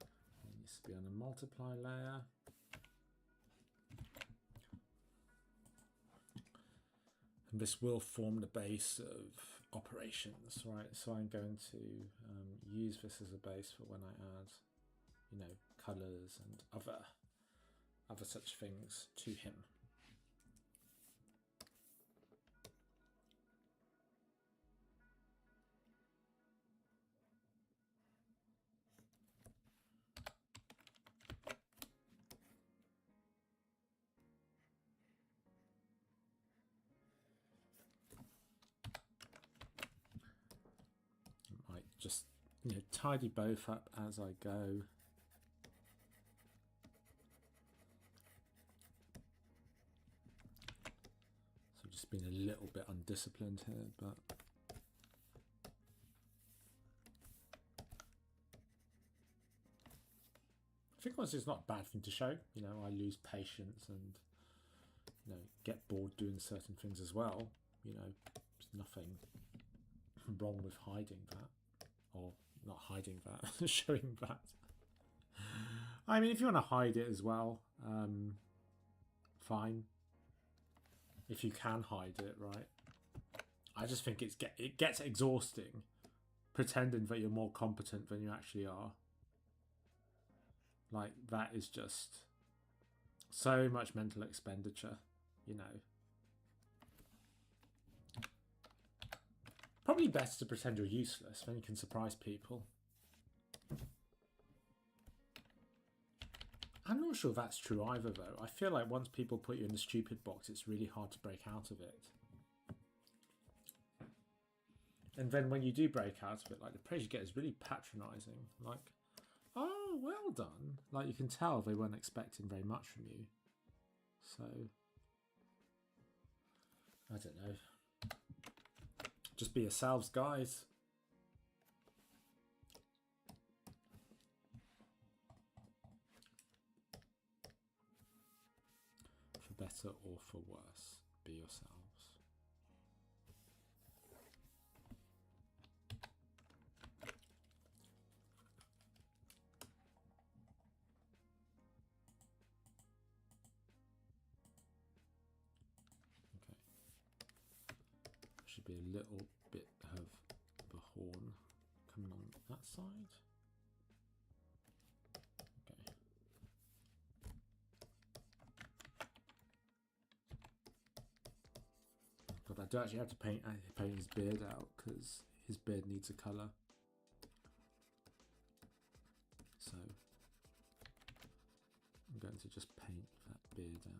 It needs to be on a multiply layer. And this will form the base of operations, right? So I'm going to use this as a base for when I add, you know, colors and other such things to him. I might just, you know, tidy both up as I go. So just been a little bit undisciplined here, but I think honestly it's not a bad thing to show. You know, I lose patience and, you know, get bored doing certain things as well. You know, there's nothing wrong with hiding that, or not hiding that, showing that. I mean, if you want to hide it as well, fine. If you can hide it, right? I just think it gets exhausting pretending that you're more competent than you actually are. Like, that is just so much mental expenditure, you know. Probably best to pretend you're useless, then you can surprise people. I'm not sure that's true either, though. I feel like once people put you in the stupid box, it's really hard to break out of it. And then when you do break out of it, like, the praise you get is really patronizing. Like, oh, well done. Like, you can tell they weren't expecting very much from you. So, I don't know. Just be yourselves, guys. For better or for worse, be yourselves. Okay. Should be a little bit of the horn coming on that side. Okay. but I do actually have to paint his beard out because his beard needs a colour. So I'm going to just paint that beard out.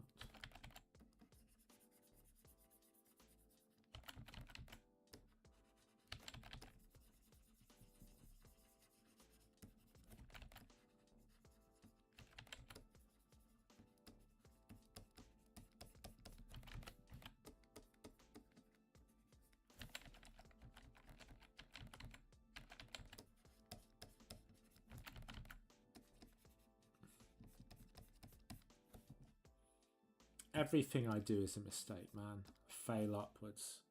Everything I do is a mistake, man. Fail upwards.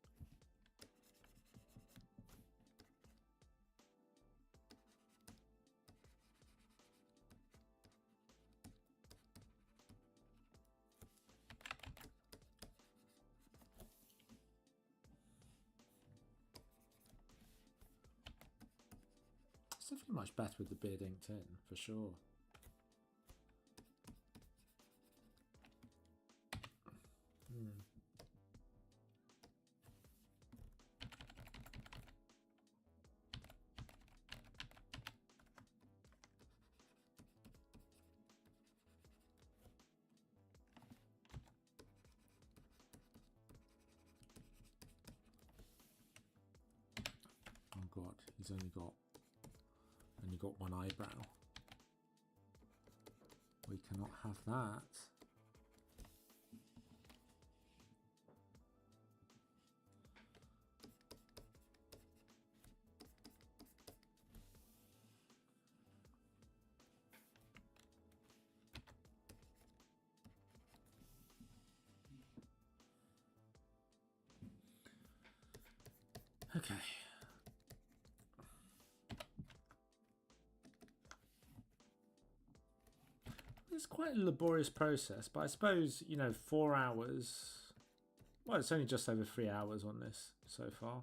It's definitely much better with the beard inked in, for sure. Oh god, he's only got one eyebrow. We cannot have that. Okay. It's quite a laborious process, but I suppose, you know, 4 hours. Well, it's only just over 3 hours on this so far.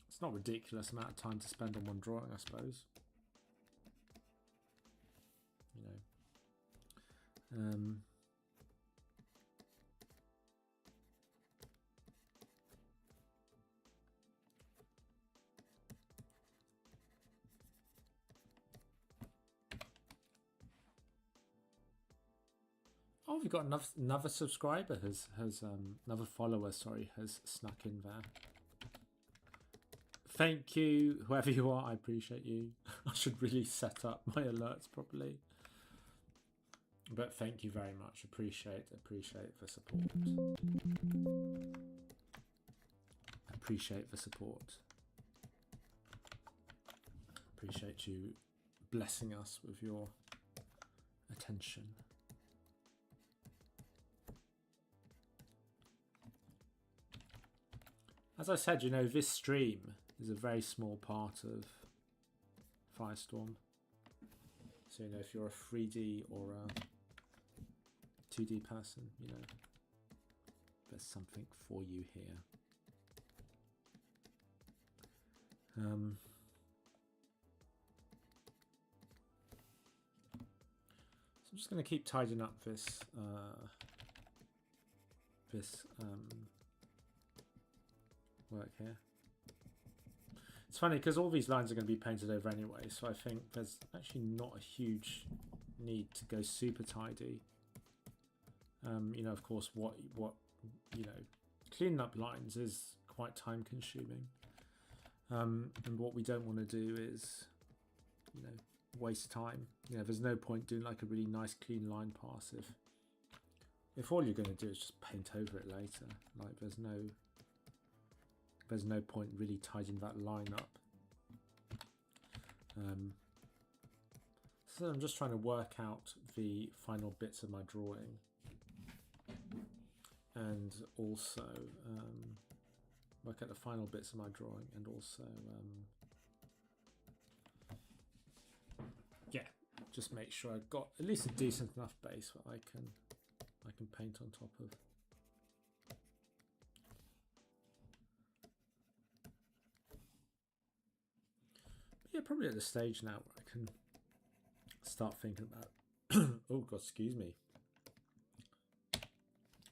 It's not a ridiculous amount of time to spend on one drawing, I suppose. You know. Oh, we've got another subscriber another follower, sorry, has snuck in there. Thank you, whoever you are, I appreciate you. I should really set up my alerts properly. But thank you very much. Appreciate the support. Appreciate the support. Appreciate you blessing us with your attention. As I said, you know, this stream is a very small part of Firestorm. So, you know, if you're a 3D or a 2D person, you know, there's something for you here. So I'm just going to keep tidying up this work here. It's funny because all these lines are going to be painted over anyway, so I think there's actually not a huge need to go super tidy. You know, of course, what you know, cleaning up lines is quite time consuming, and what we don't want to do is, you know, waste time. You know, there's no point doing like a really nice clean line pass if all you're going to do is just paint over it later. Like there's no point really tidying that line up. So I'm just trying to work out the final bits of my drawing, and also work out the final bits of my drawing, and also yeah, just make sure I've got at least a decent enough base that I can paint on top of. Yeah, probably at the stage now where I can start thinking about oh god, excuse me,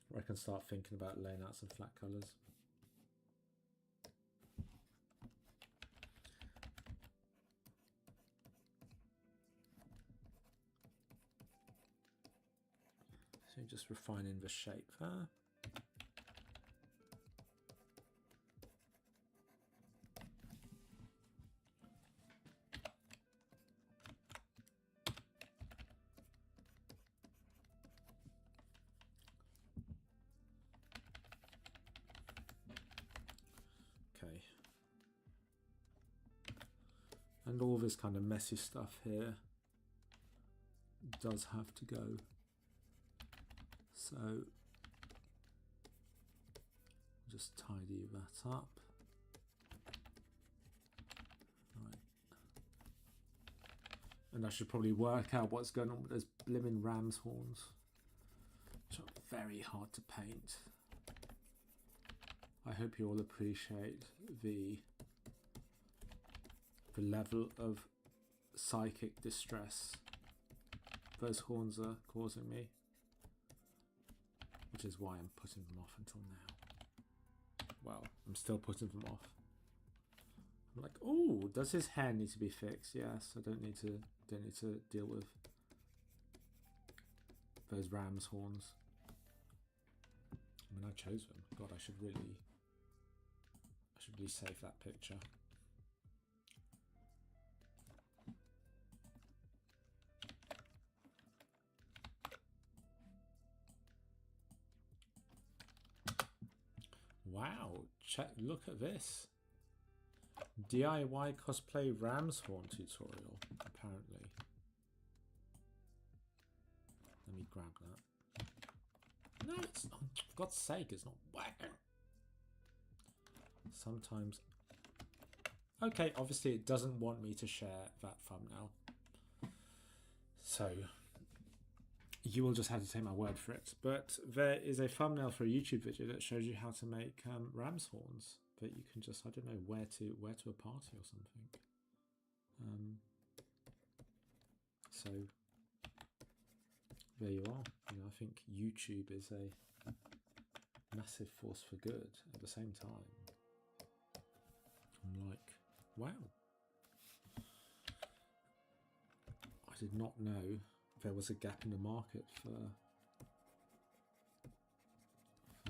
where I can start thinking about laying out some flat colours. So just refining the shape there. Okay. And all this kind of messy stuff here does have to go. So just tidy that up. Right. And I should probably work out what's going on with those blimmin' ram's horns, which are very hard to paint. I hope you all appreciate the level of psychic distress those horns are causing me, which is why I'm putting them off until now. Well, I'm still putting them off. I'm like, oh, does his hair need to be fixed? Yes, I don't need to deal with those ram's horns. I mean, I chose them. God, I should really save that picture. Wow, look at this. DIY cosplay ram's horn tutorial, apparently. Let me grab that. No, it's not. For God's sake, it's not working. Sometimes. Okay, obviously it doesn't want me to share that thumbnail. So you will just have to take my word for it. But there is a thumbnail for a YouTube video that shows you how to make ram's horns. That you can just, I don't know, wear to a party or something. So there you are. You know, I think YouTube is a massive force for good. At the same time, I'm like, wow. I did not know there was a gap in the market for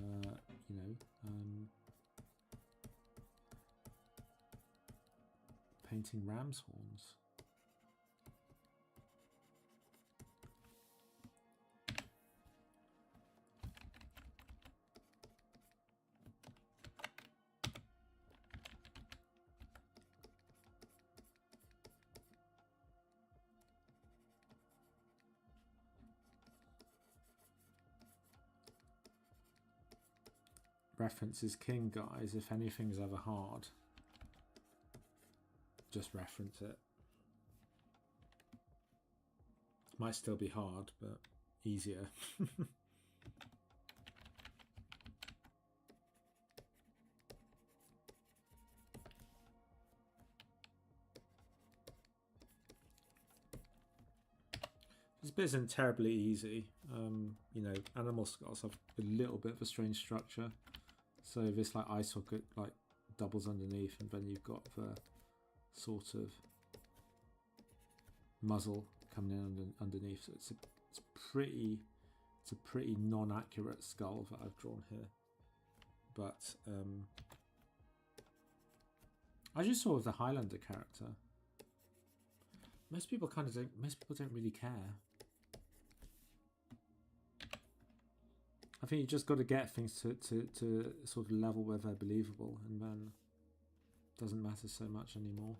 you know, painting ram's horns. Reference is king, guys. If anything's ever hard, just reference it. Might still be hard, but easier. This bit isn't terribly easy. You know, animal skulls have a little bit of a strange structure. So this like eye socket like doubles underneath, and then you've got the sort of muzzle coming in underneath. So it's a pretty non-accurate skull that I've drawn here. But as you saw with the Highlander character, most people don't really care. I think you just got to get things to sort of level where they're believable, and then it doesn't matter so much anymore.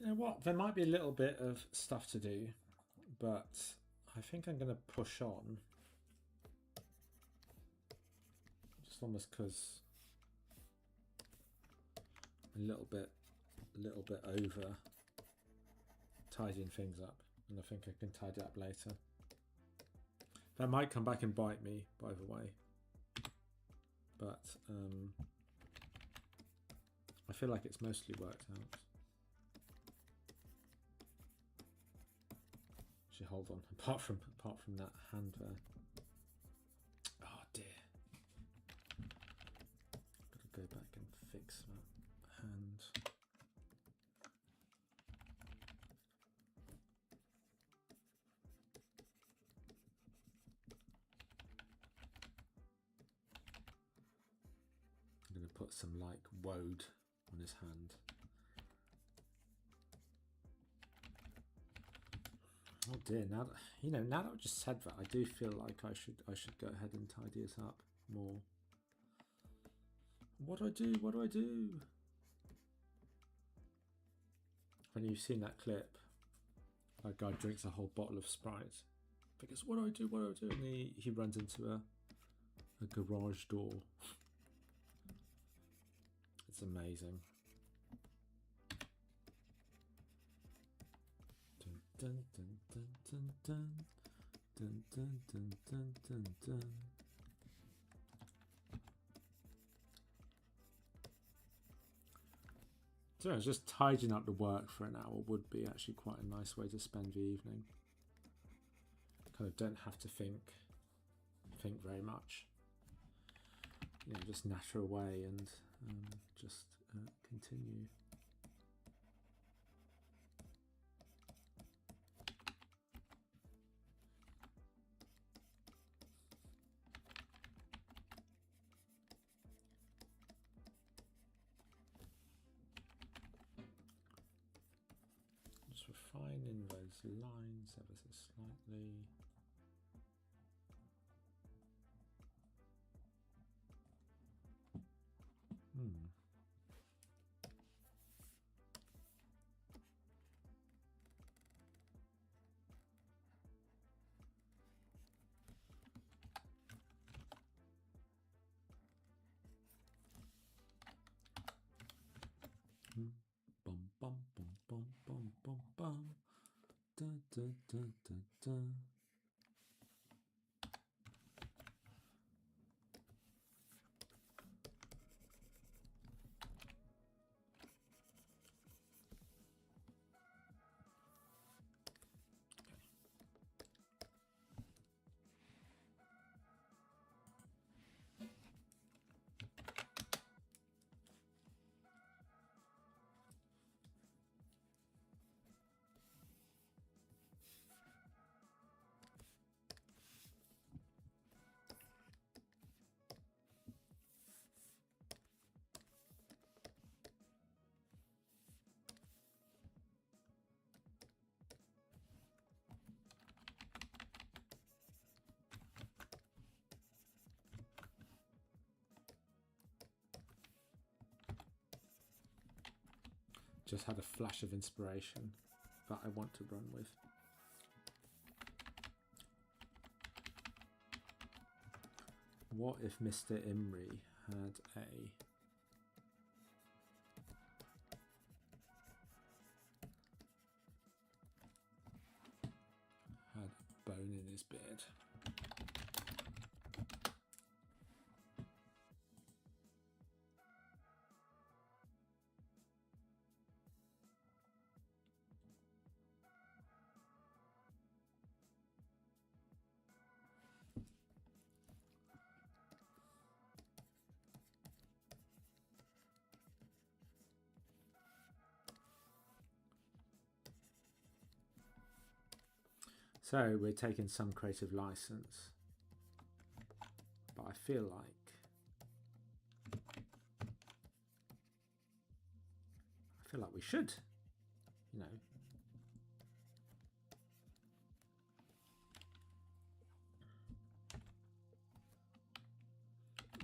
You know what? There might be a little bit of stuff to do, but I think I'm going to push on. Just almost because a little bit over tidying things up, and I think I can tidy up later. That might come back and bite me, by the way, but I feel like it's mostly worked out. Actually, hold on. Apart from that hand there. Oh dear. I've got to go back and fix that hand. I'm going to put some like woad on his hand. Oh dear! Now that, now that I've just said that, I do feel like I should go ahead and tidy it up more. What do I do? What do I do? When you've seen that clip, that guy drinks a whole bottle of Sprite. Because what do I do? What do I do? And he runs into a garage door. It's amazing. Dun, dun, dun, dun, dun, dun, dun, dun, dun, dun, dun. So just tidying up the work for an hour would be actually quite a nice way to spend the evening. Kind of don't have to think very much. You know, just natter away and just continue. Just refining those lines ever so slightly. Bum bum bum bum bum bum bum. Dun, dun, dun, dun, dun. Just had a flash of inspiration that I want to run with. What if Mr. Imri had a bone in his beard? So we're taking some creative license, but I feel like we should, you know.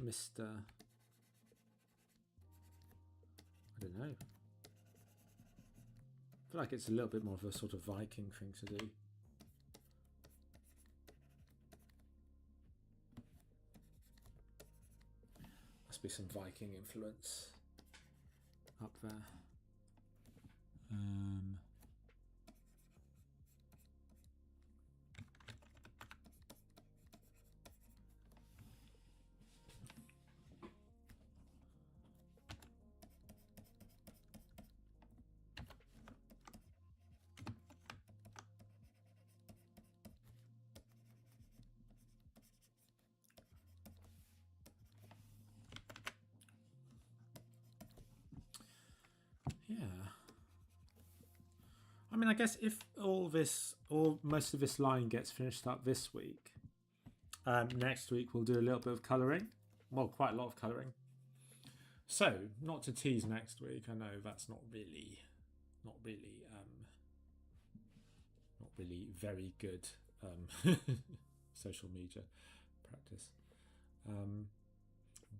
Mr. I don't know. feel like it's a little bit more of a sort of Viking thing to do. Must be some Viking influence up there. Yeah. I mean, I guess if most of this line gets finished up this week, next week we'll do a little bit of colouring. Well, quite a lot of colouring. So, not to tease next week. I know that's not really very good social media practice.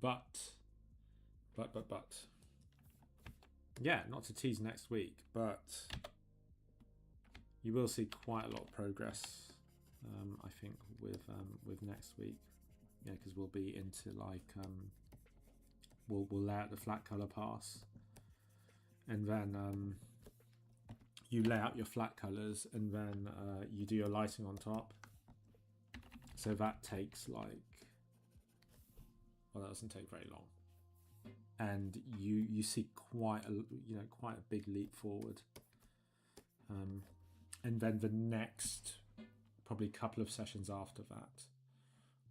But yeah, not to tease next week, but you will see quite a lot of progress, I think, with next week. Yeah, because we'll be into like we'll lay out the flat color pass, and then you lay out your flat colors, and then you do your lighting on top. So that takes like, well, that doesn't take very long, and you see quite a big leap forward. And then the next probably couple of sessions after that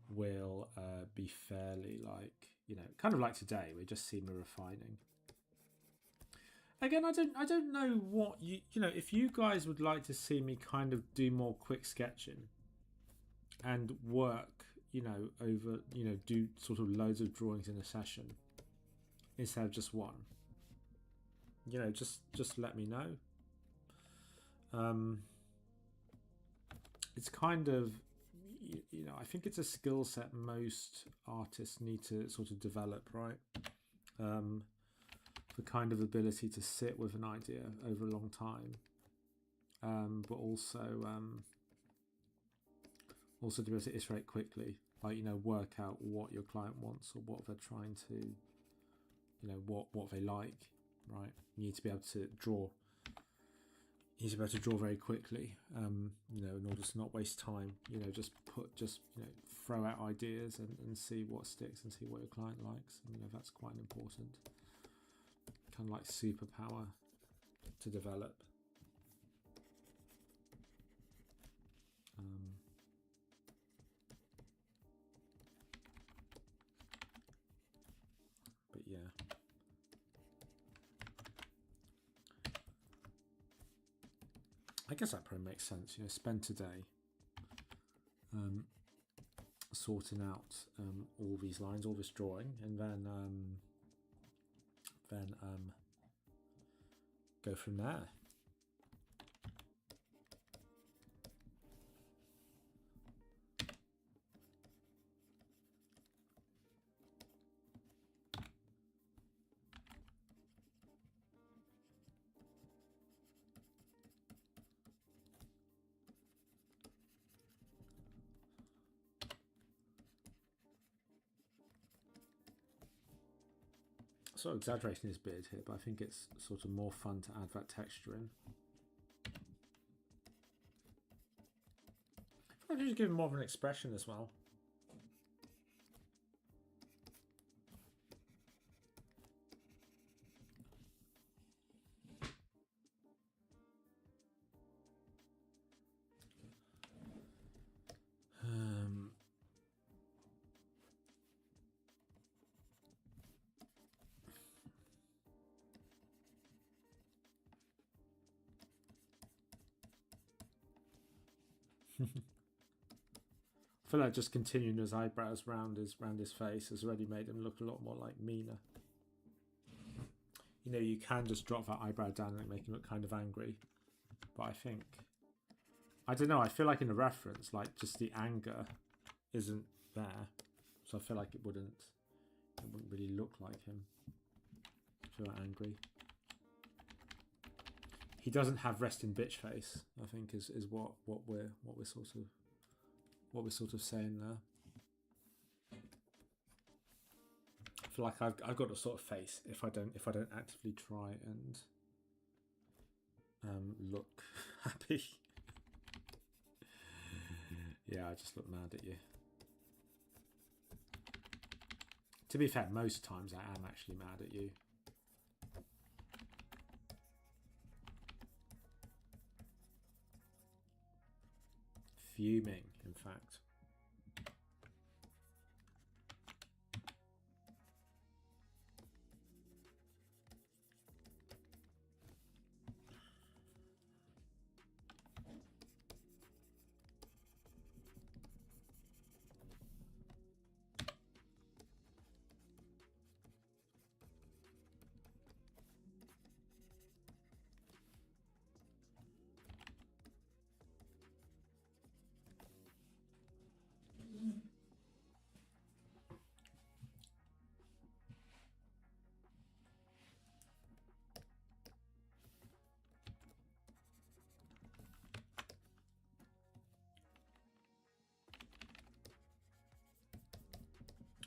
will be fairly like, kind of like today. We just see me refining. Again, I don't know what if you guys would like to see me kind of do more quick sketching and work, over, do sort of loads of drawings in a session instead of just one. Just let me know. It's kind of, I think it's a skill set most artists need to sort of develop, right? The kind of ability to sit with an idea over a long time, but also to be able to iterate quickly, like, work out what your client wants or what they're trying to, what they like, right? You need to be able to draw. You need to be able to draw very quickly, in order to not waste time. Just throw out ideas and see what sticks and see what your client likes. And, that's quite important. Kind of like superpower to develop. But yeah. I guess that probably makes sense. Spend today sorting out all these lines, all this drawing, and then go from there. Sort of exaggerating his beard here, but I think it's sort of more fun to add that texture in. I think just give him more of an expression as well. I feel like just continuing his eyebrows round his face has already made him look a lot more like meaner. You can just drop that eyebrow down and make him look kind of angry. But I don't know, I feel like in the reference, like, just the anger isn't there. So I feel like it wouldn't really look like him. I feel like angry. he doesn't have resting bitch face. I think is what we're sort of saying there. I feel like I've got a sort of face if I don't actively try and look happy. Yeah, I just look mad at you. To be fair, most times I am actually mad at you. Fuming, in fact.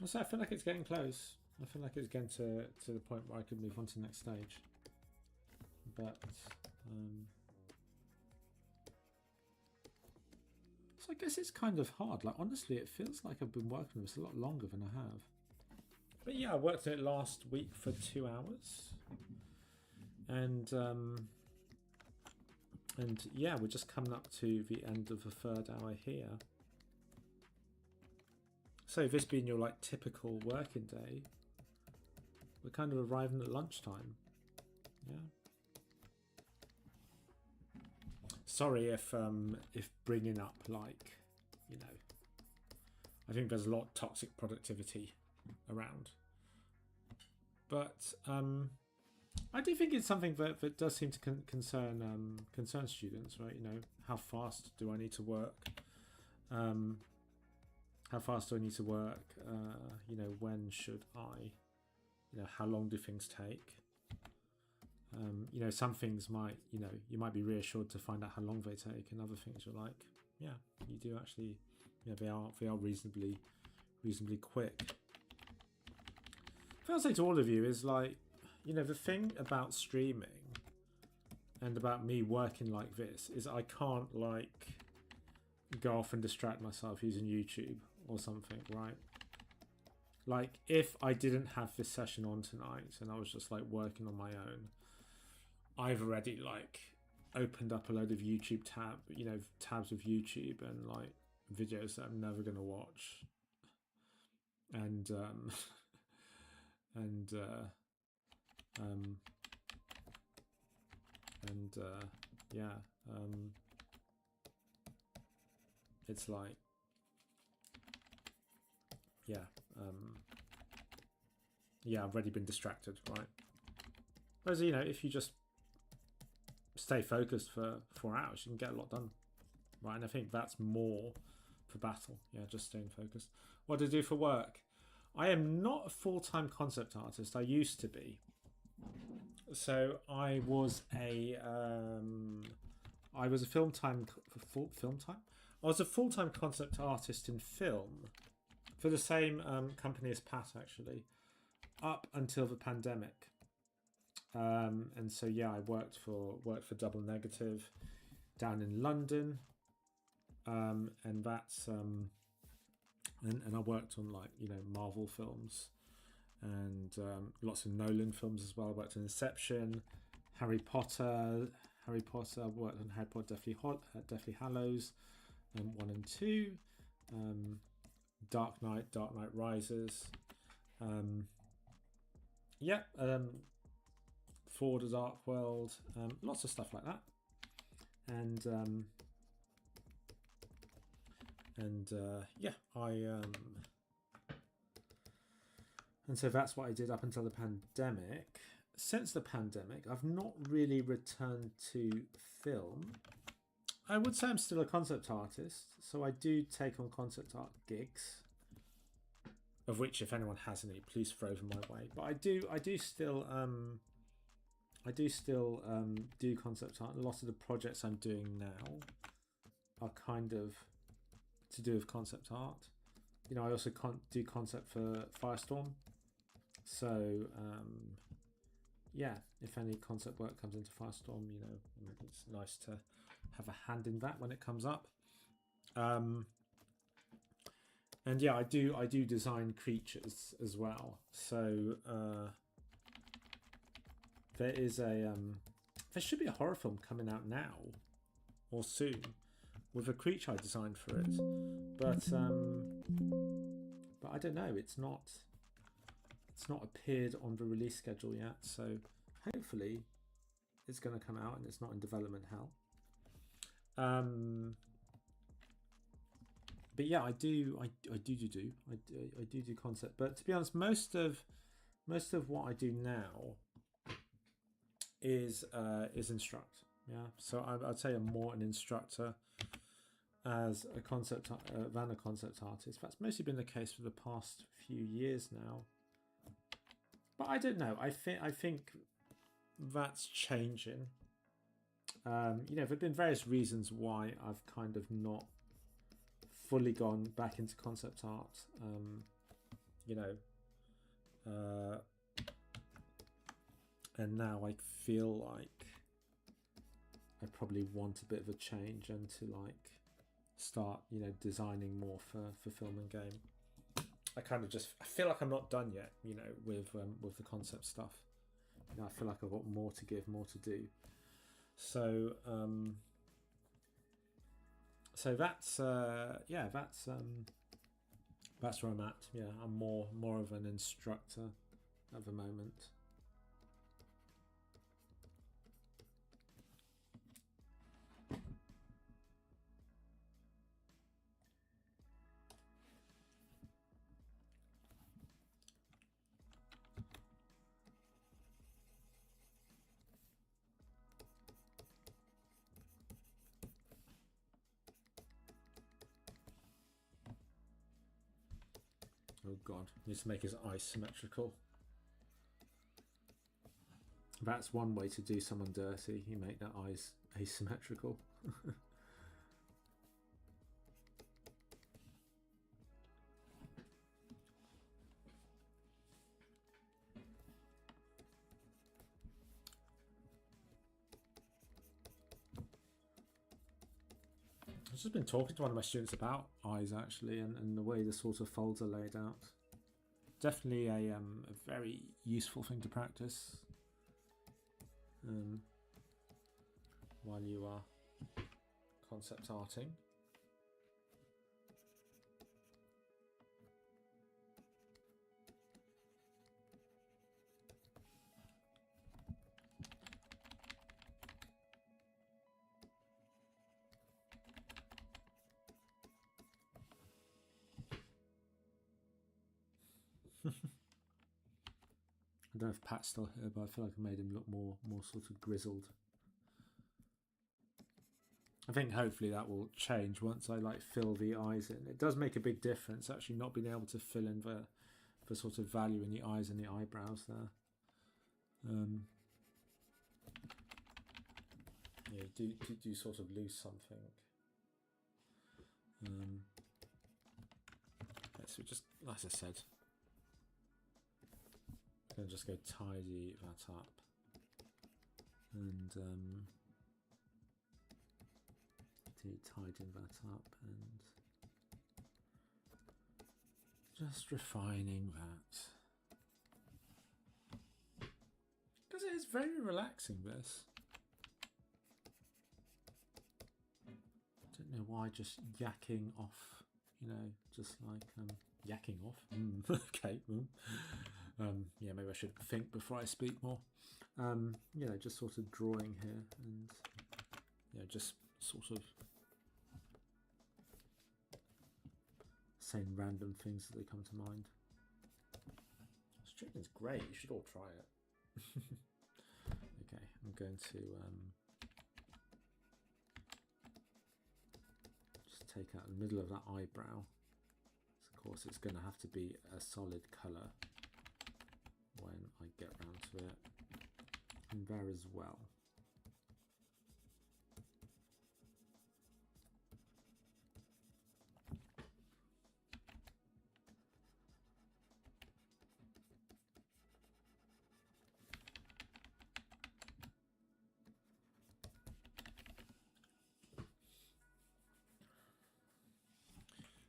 So I feel like it's getting close. I feel like it's getting to the point where I could move on to the next stage. But so I guess it's kind of hard. Like honestly, it feels like I've been working on this a lot longer than I have. But yeah, I worked on it last week for 2 hours, and yeah, we're just coming up to the end of the 3rd hour here. So this being your like typical working day, we're kind of arriving at lunchtime. Yeah. Sorry if bringing up like, you know, I think there's a lot of toxic productivity around, but I do think it's something that does seem to concern students, right? You know, how fast do I need to work? How fast do I need to work? You know, when should I? You know, how long do things take? You know, some things might, you know, you might be reassured to find out how long they take, and other things you're like, yeah, you do actually, you know, they are reasonably quick. What I'll say to all of you is like, you know, the thing about streaming and about me working like this is I can't like go off and distract myself using YouTube or something, right? Like if I didn't have this session on tonight and I was just like working on my own, I've already like opened up a load of YouTube tabs of YouTube and like videos that I'm never gonna watch, and yeah, it's like, yeah, yeah, I've already been distracted, right? Whereas, you know, if you just stay focused for 4 hours, you can get a lot done, right? And I think that's more for battle. Yeah, just staying focused. What do I do for work? I am not a full-time concept artist. I used to be. So I was a full-time. I was a full-time concept artist in film for the same company as Pat, actually, up until the pandemic. And so yeah, I worked for Double Negative down in London, and that's and I worked on like, you know, Marvel films and lots of Nolan films as well. I worked on Inception, Harry Potter. I worked on Harry Potter Deathly Hallows 1 and 2, Dark Knight Rises, yeah, For the Dark World, lots of stuff like that, and yeah, and so that's what I did up until the pandemic. Since the pandemic, I've not really returned to film. I would say I'm still a concept artist, so I do take on concept art gigs, of which if anyone has any, please throw them my way. But I do still I do still do concept art. A lot of the projects I'm doing now are kind of to do with concept art. You know, I also do concept for Firestorm. So yeah, if any concept work comes into Firestorm, you know, it's nice to have a hand in that when it comes up. And yeah, I do design creatures as well. So there is a there should be a horror film coming out now or soon with a creature I designed for it, but I don't know. It's not appeared on the release schedule yet. So hopefully it's going to come out and it's not in development hell. But yeah, I do concept. But to be honest, most of what I do now is instruct. Yeah, so I'd say I'm more an instructor as a concept than a concept artist. That's mostly been the case for the past few years now. But I don't know. I think that's changing. You know, there have been various reasons why I've kind of not fully gone back into concept art. You know, and now I feel like I probably want a bit of a change and to like start, you know, designing more for film and game. I feel like I'm not done yet, you know, with the concept stuff. You know, I feel like I've got more to give, more to do. So so that's yeah, that's where I'm at. Yeah, I'm more of an instructor at the moment. Oh god, needs to make his eyes symmetrical. That's one way to do someone dirty. You make their eyes asymmetrical. I've just been talking to one of my students about eyes actually, and the way the sort of folds are laid out. Definitely a very useful thing to practice while you are concept arting. I don't know if Pat's still here, but I feel like I made him look more sort of grizzled. I think hopefully that will change once I like fill the eyes in. It does make a big difference actually not being able to fill in the sort of value in the eyes and the eyebrows there. Yeah, you do sort of lose something. Okay, so just as I said, I'm gonna just go tidy that up and tidying that up and just refining that. Because it is very relaxing, this. I don't know why just yakking off, you know, just like yakking off. Okay. Yeah, maybe I should think before I speak more. You know, just sort of drawing here and, you know, just sort of saying random things as they come to mind. This chicken's great. You should all try it. Okay, I'm going to just take out the middle of that eyebrow. So of course, it's going to have to be a solid colour when I get round to it. in there as well.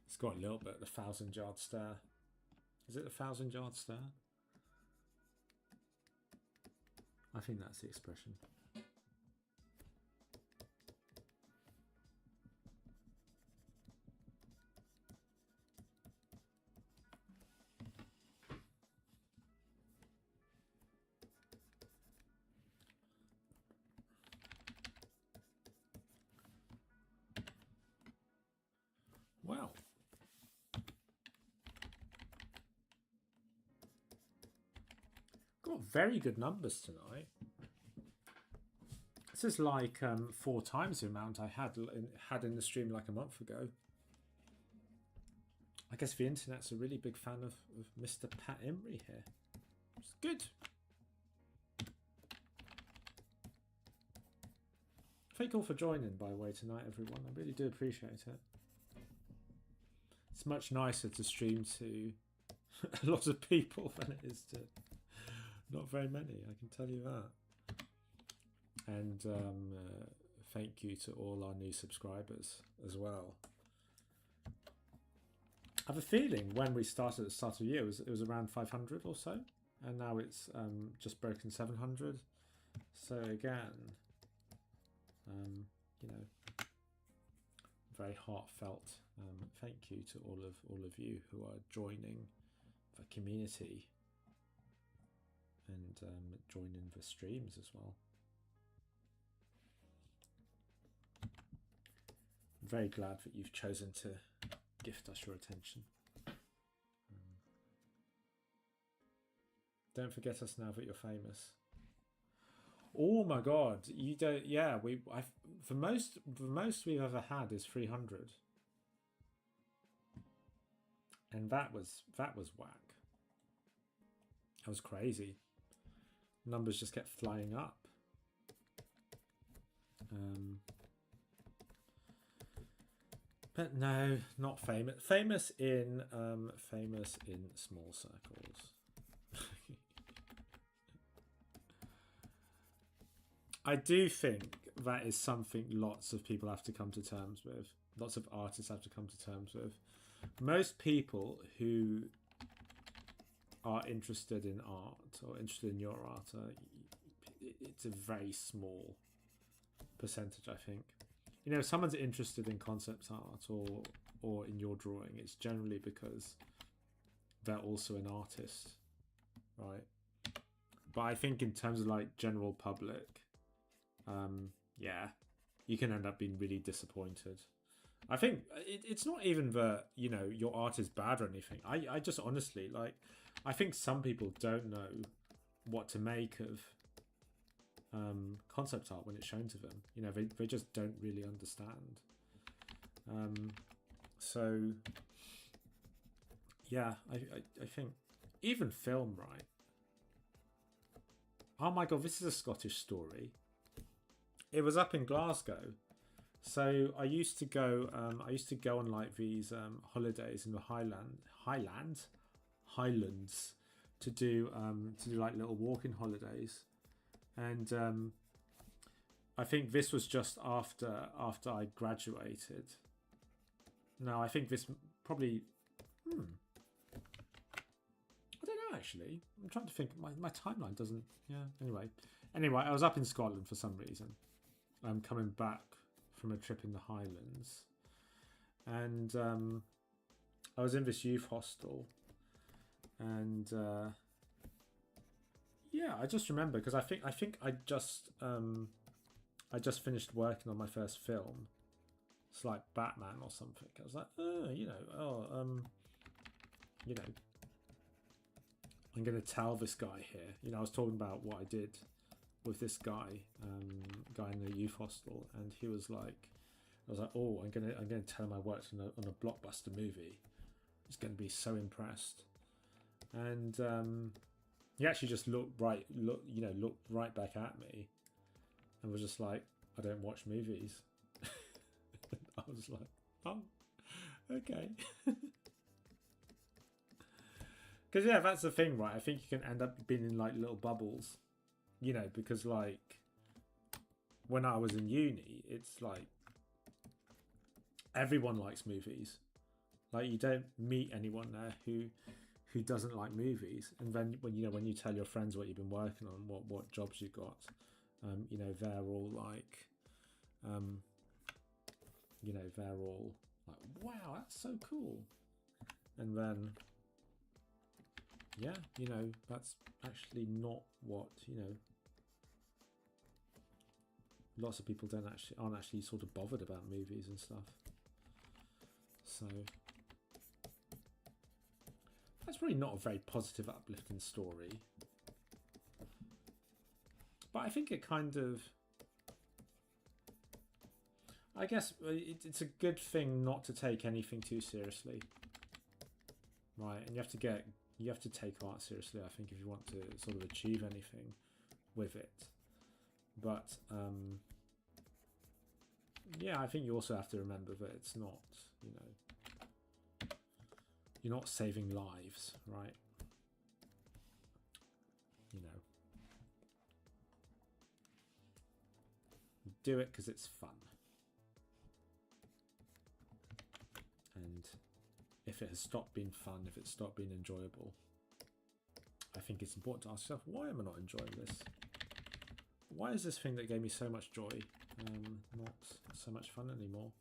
It's got a little bit of the 1,000-yard stare. Is it the 1,000-yard stare? I think that's the expression. Wow. Got very good numbers tonight. This is like 4 times the amount I had in the stream like a month ago. I guess the internet's a really big fan of Mr. Pat Emery here. It's good. Thank you all for joining, by the way, tonight, everyone. I really do appreciate it. It's much nicer to stream to a lot of people than it is to not very many, I can tell you that. And thank you to all our new subscribers as well. I have a feeling when we started at the start of the year, it was around 500 or so. And now it's just broken 700. So again, you know, very heartfelt thank you to all of you who are joining the community and joining the streams as well. I'm very glad that you've chosen to gift us your attention. Don't forget us now that you're famous. Oh my god, you don't. Yeah, the most we've ever had is 300, and that was whack. That was crazy. Numbers just kept flying up. But no, not famous. Famous in small circles. I do think that is something lots of people have to come to terms with. Lots of artists have to come to terms with. Most people who are interested in art or interested in your art, it's a very small percentage, I think. You know, if someone's interested in concept art or in your drawing, it's generally because they're also an artist, right? But I think in terms of like general public, yeah, you can end up being really disappointed. I think it's not even that, you know, your art is bad or anything. I just honestly, like, I think some people don't know what to make of concept art when it's shown to them. You know, they just don't really understand. So yeah, I think even film, right? Oh my god, this is a Scottish story. It was up in Glasgow. So I used to go on like these holidays in the Highlands to do like little walking holidays. And I think this was just after I graduated. No, I think this probably I don't know actually. I'm trying to think. My timeline doesn't. Yeah. Anyway, I was up in Scotland for some reason. I'm coming back from a trip in the Highlands, and I was in this youth hostel, and yeah, I just remember because I think I just finished working on my first film. It's like Batman or something. I was like, you know, I'm going to tell this guy here. You know, I was talking about what I did with this guy in the youth hostel, and he was like, I was like, oh, I'm gonna tell him I worked on a blockbuster movie. He's going to be so impressed. And He actually just looked right back at me, and was just like, "I don't watch movies." I was like, "Oh, okay." Because yeah, that's the thing, right? I think you can end up being in like little bubbles, you know, because like when I was in uni, it's like everyone likes movies. Like you don't meet anyone there who doesn't like movies, and then when you tell your friends what you've been working on, what jobs you got, you know, they're all like, wow, that's so cool, and then yeah, you know, that's actually not what, you know, lots of people aren't actually sort of bothered about movies and stuff. So that's really not a very positive, uplifting story. But I think it kind of, I guess it's a good thing not to take anything too seriously, right? And you have to take art seriously, I think, if you want to sort of achieve anything with it. But yeah, I think you also have to remember that it's not, you know, you're not saving lives, right? You know, do it because it's fun. And if it has stopped being fun, if it's stopped being enjoyable, I think it's important to ask yourself, why am I not enjoying this? Why is this thing that gave me so much joy not so much fun anymore?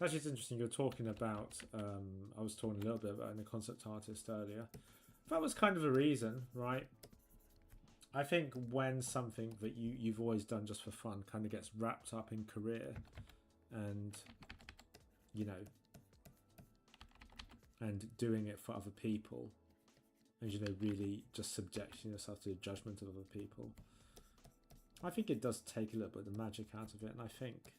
Actually, it's interesting. You're talking about, I was talking a little bit about the concept artist earlier. That was kind of a reason, right? I think when something that you've always done just for fun kind of gets wrapped up in career and, you know, and doing it for other people, and, you know, really just subjecting yourself to the judgment of other people, I think it does take a little bit of the magic out of it. And I think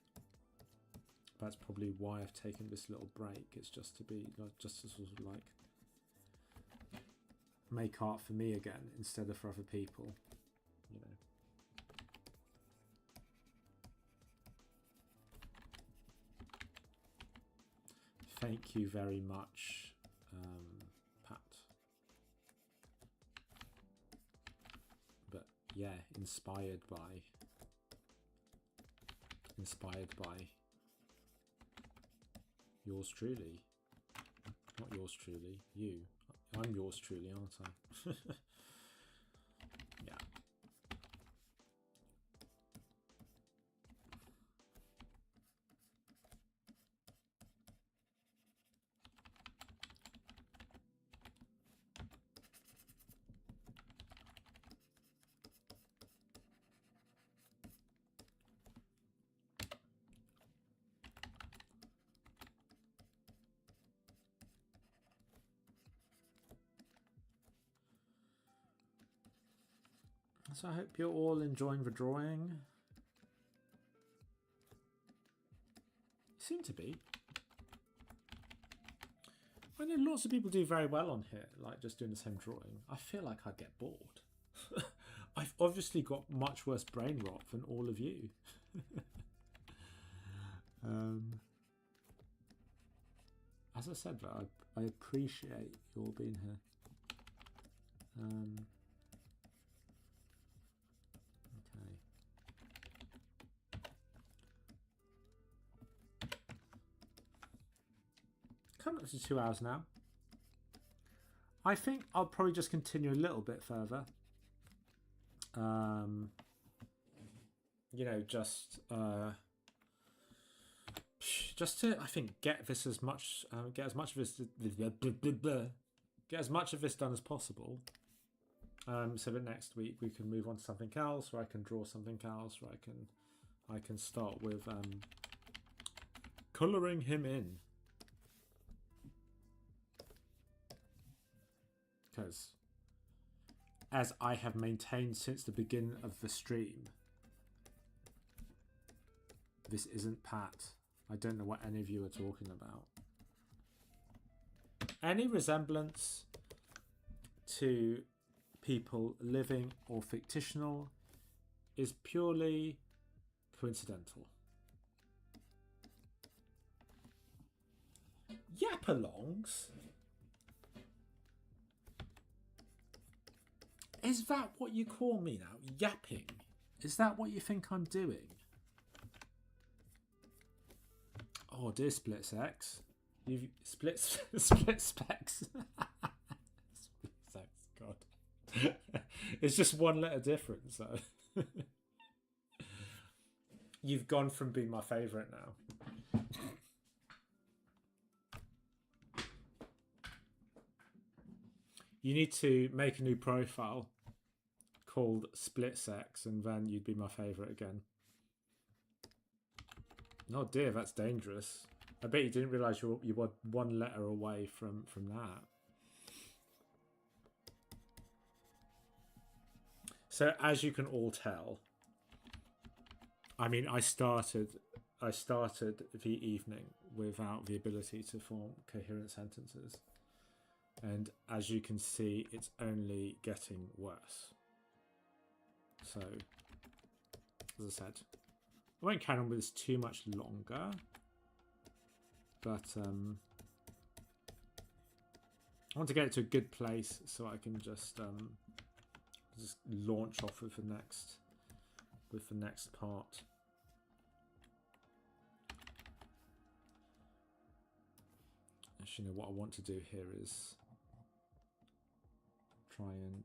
that's probably why I've taken this little break. It's just to be, just to sort of like make art for me again instead of for other people, you know. Thank you very much, Pat. But yeah, inspired by yours truly. Not yours truly, you. I'm yours truly, aren't I? Yeah. So I hope you're all enjoying the drawing. You seem to be. I know lots of people do very well on here, like just doing the same drawing. I feel like I'd get bored. I've obviously got much worse brain rot than all of you. As I said, though, I appreciate you all being here. Okay. Coming up to 2 hours now. I think I'll probably just continue a little bit further. You know, just to, I think, get this as much, get as much of this done as possible. So that next week we can move on to something else, or I can draw something else, or I can start with colouring him in. Because, as I have maintained since the beginning of the stream, this isn't Pat. I don't know what any of you are talking about. Any resemblance to people living or fictional is purely coincidental. Yapalongs? Is that what you call me now? Yapping? Is that what you think I'm doing? Oh dear, split sex. You've split specs. Split sex, God. It's just one letter difference, so you've gone from being my favourite now. You need to make a new profile called Split Sex, and then you'd be my favourite again. Oh dear, that's dangerous. I bet you didn't realise you were one letter away from that. So as you can all tell, I mean, I started the evening without the ability to form coherent sentences. And as you can see, it's only getting worse. So, as I said, I won't carry on with this too much longer. But I want to get it to a good place so I can just launch off with the next part. Actually, what I want to do here is try and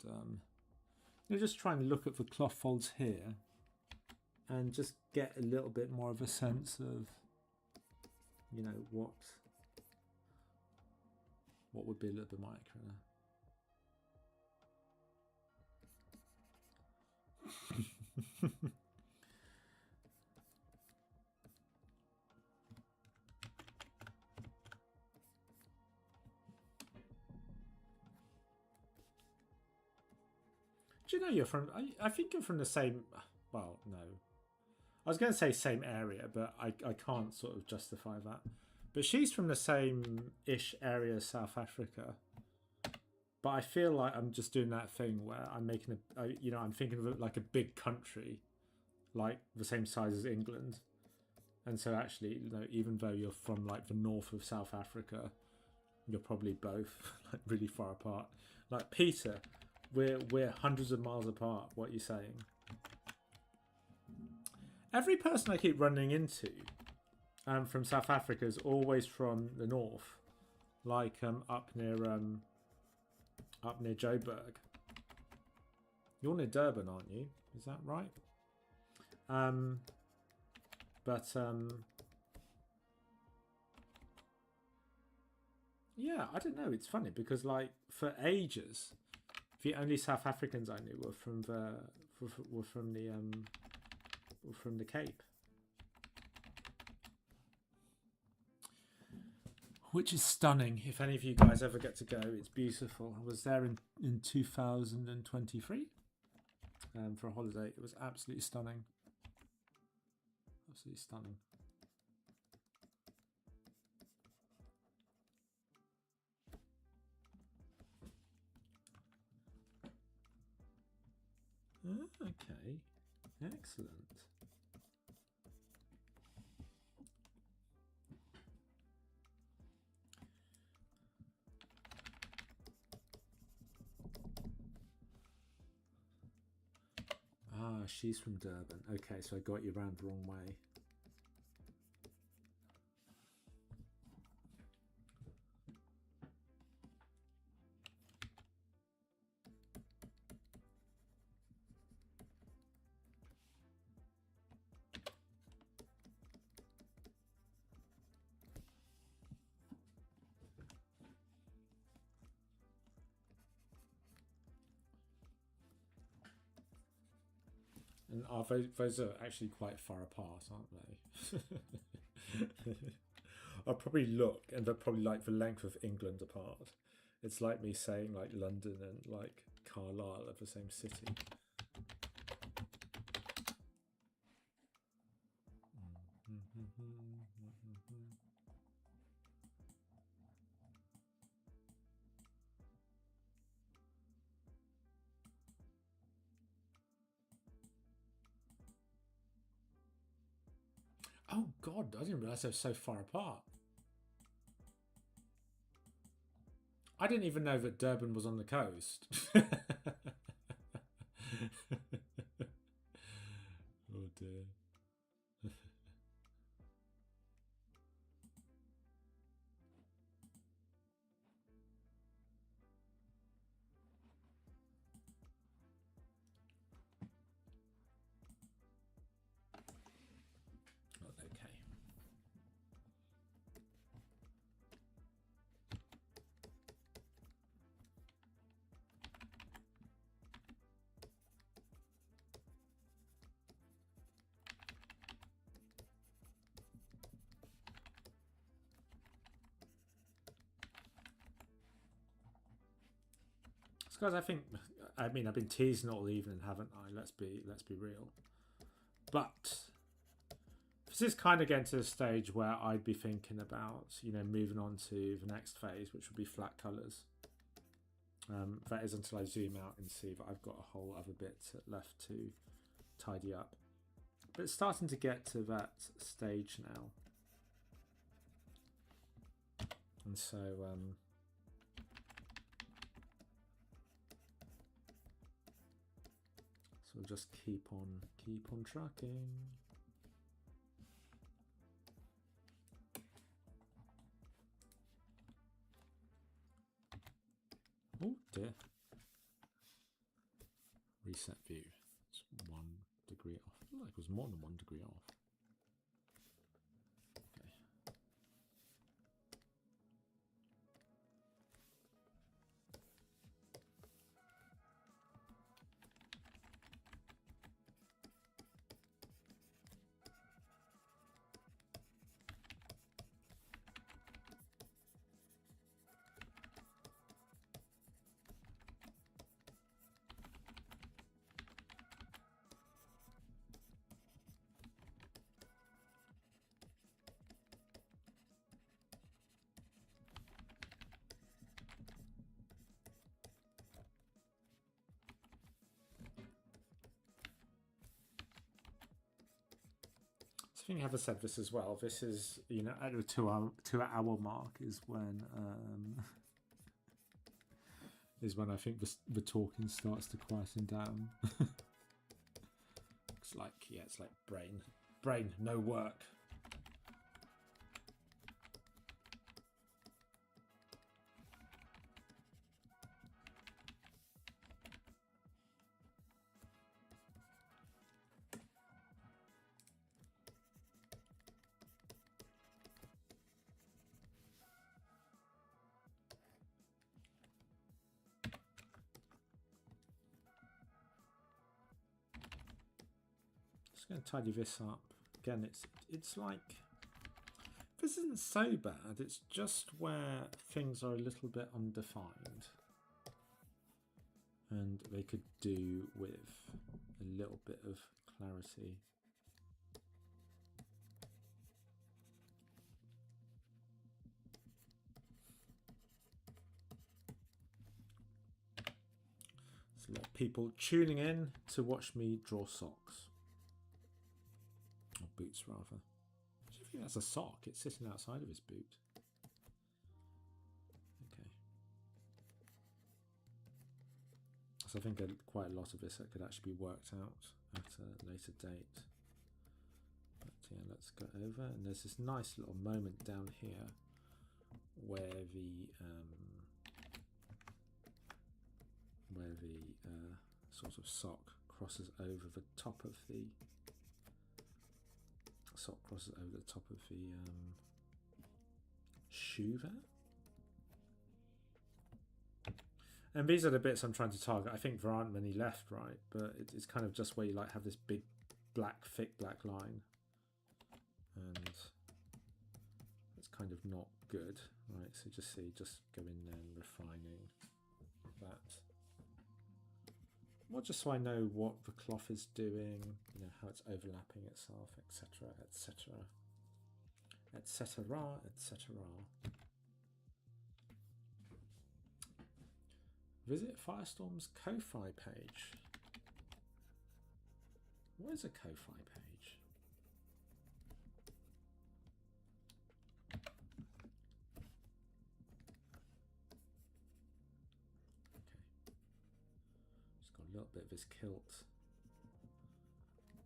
just try and look at the cloth folds here and just get a little bit more of a sense of, you know, what would be a little bit micro. Do you know you're from? I think you're from the same. Well, no. I was going to say same area, but I can't sort of justify that. But she's from the same-ish area as South Africa. But I feel like I'm just doing that thing where I'm making I'm thinking of it like a big country, like the same size as England. And so actually, you know, even though you're from like the north of South Africa, you're probably both like really far apart. Like Peter, we're hundreds of miles apart. What are you saying? Every person I keep running into from South Africa is always from the north, like up near Joburg. You're near Durban, aren't you? Is that right? Yeah, I don't know. It's funny because like for ages, the only South Africans I knew were from the Cape, which is stunning. If any of you guys ever get to go, it's beautiful. I was there in 2023 for a holiday. It was absolutely stunning. Absolutely stunning. Okay, excellent. Ah, she's from Durban. Okay, so I got you around the wrong way. And those are actually quite far apart, aren't they? I'll probably look, and they're probably like the length of England apart. It's like me saying like London and like Carlisle are the same city. Oh God, I didn't realise they were so far apart. I didn't even know that Durban was on the coast. Oh dear. Okay. Guys, I mean, I've been teasing all evening, haven't I? Let's be real. But this is kind of getting to the stage where I'd be thinking about, you know, moving on to the next phase, which would be flat colours. That is until I zoom out and see that I've got a whole other bit left to tidy up. But it's starting to get to that stage now. And so we'll just keep on trucking. Oh dear. Reset view. It's 1 degree off. I feel like it was more than 1 degree off. Okay. I think I have said this as well. This is, you know, at the 2 hour mark is when I think the talking starts to quieten down. It's like, yeah, it's like brain, no work. Going to tidy this up again. It's like, this isn't so bad, it's just where things are a little bit undefined and they could do with a little bit of clarity. There's a lot of people tuning in to watch me draw socks. Or boots, rather. I don't think that's a sock. It's sitting outside of his boot. Okay. So I think quite a lot of this could actually be worked out at a later date. But yeah, let's go over. And there's this nice little moment down here where the sort of sock crosses over the top of the shoe there. And these are the bits I'm trying to target. I think there aren't many left, right? But it's kind of just where you like have this big thick black line. And it's kind of not good, right? So just go in there and refining that. Well, just so I know what the cloth is doing, you know, how it's overlapping itself, etc., etc., etc., etc. Visit Firestorm's Ko-Fi page. What is a Ko-Fi page? little bit of his kilt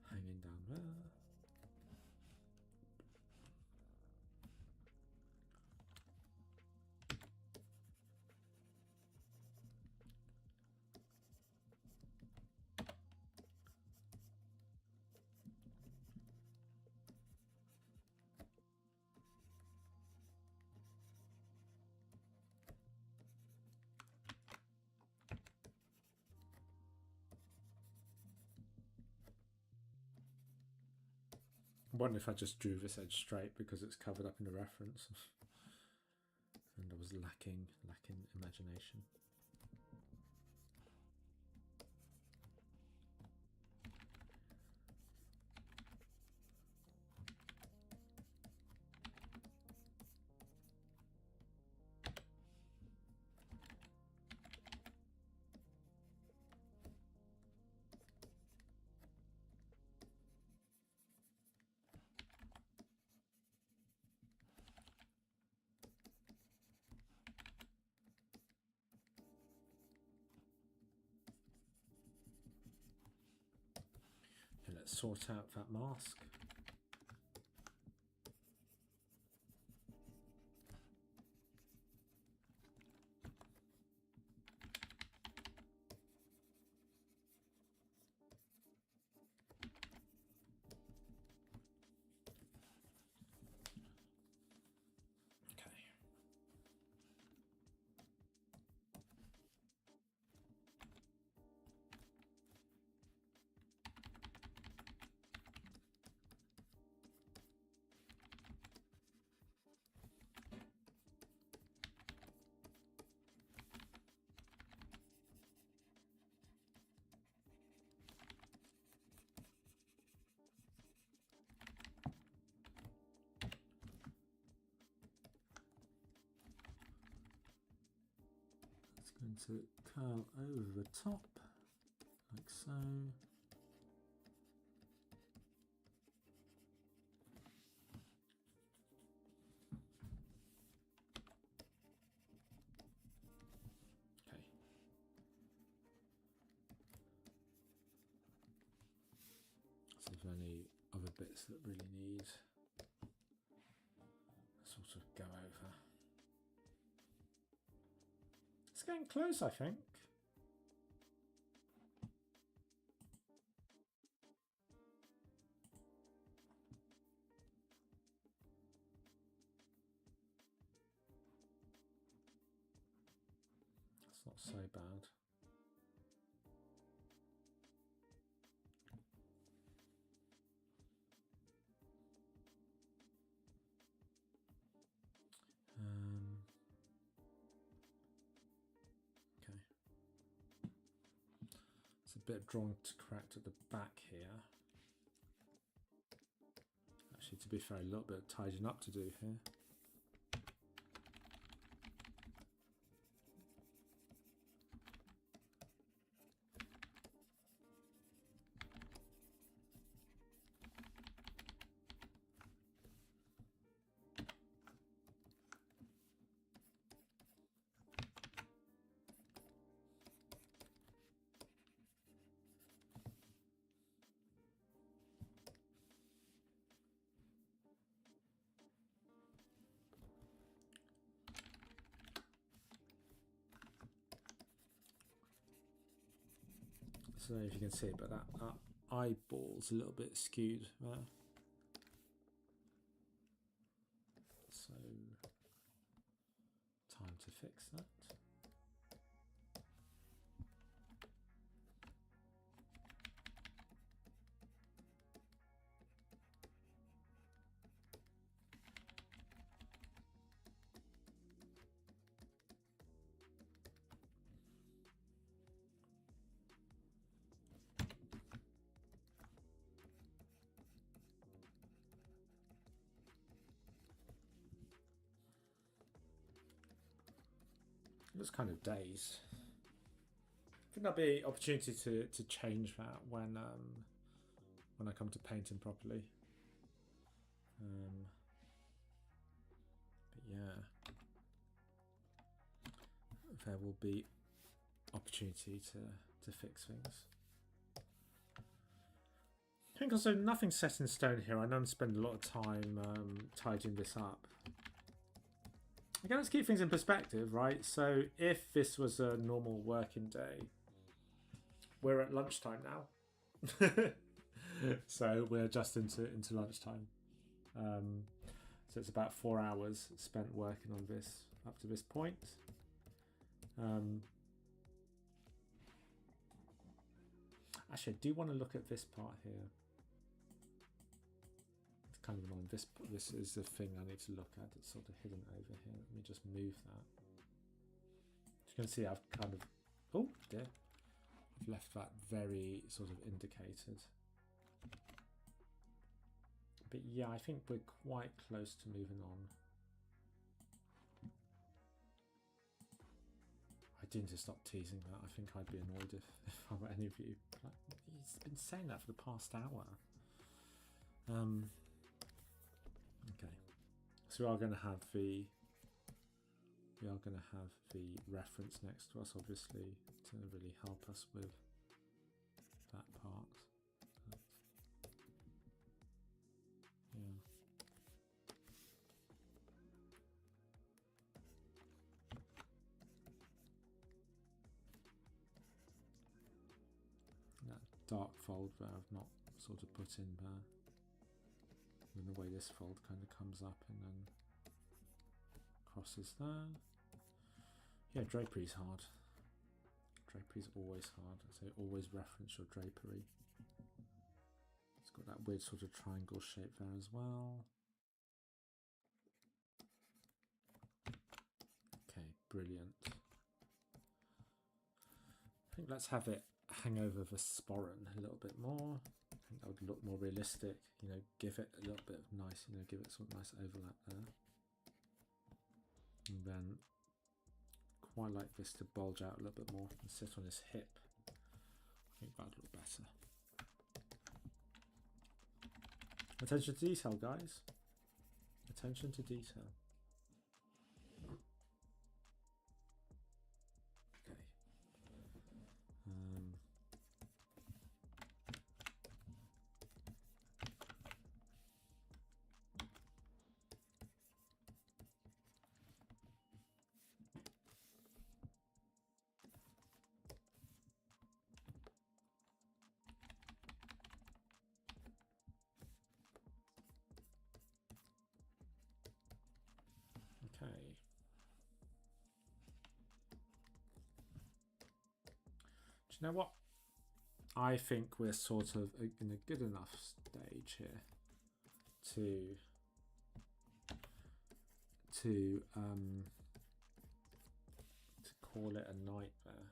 hanging down there. I wonder if I just drew this edge straight because it's covered up in the reference and I was lacking imagination. And let's sort out that mask. Going to curl over the top, like so. Okay. So if there are any other bits that really need sort of go over. It's getting close, I think. It's not so bad. Okay. It's a bit drawn to correct at the back here. Actually, to be fair, a little bit of tidying up to do here. So if you can see, but that eyeball's a little bit skewed there. So time to fix that. It looks kind of dazed. I think there'll be opportunity to change that when I come to painting properly. But yeah, there will be opportunity to to fix things. I think also nothing's set in stone here. I know I'm spending a lot of time tidying this up. Again, let's keep things in perspective, right? So if this was a normal working day, we're at lunchtime now. So we're just into lunchtime. So it's about 4 hours spent working on this up to this point. Actually, I do want to look at this part here. It's kind of annoying. This is the thing I need to look at. It's sort of hidden over here. Let me just move that. As you can see, I've kind of... Oh, dear. I've left that very sort of indicated. But yeah, I think we're quite close to moving on. I do need to stop teasing that. I think I'd be annoyed if I were any of you. Like, he's been saying that for the past hour. Okay, so we are going to have the reference next to us, obviously, to really help us with that part. Yeah. That dark fold where I've not sort of put in there. And the way this fold kind of comes up and then crosses there. Yeah, drapery's hard. Drapery's always hard, so always reference your drapery. It's got that weird sort of triangle shape there as well. Okay, brilliant. I think let's have it hang over the sporran a little bit more. I think that would look more realistic, you know, give it a little bit of nice, you know, give it some nice overlap there. And then quite like this to bulge out a little bit more and sit on his hip. I think that would look better. Attention to detail, guys. Attention to detail. Okay. Okay. Do you know what? I think we're sort of in a good enough stage here to call it a night there.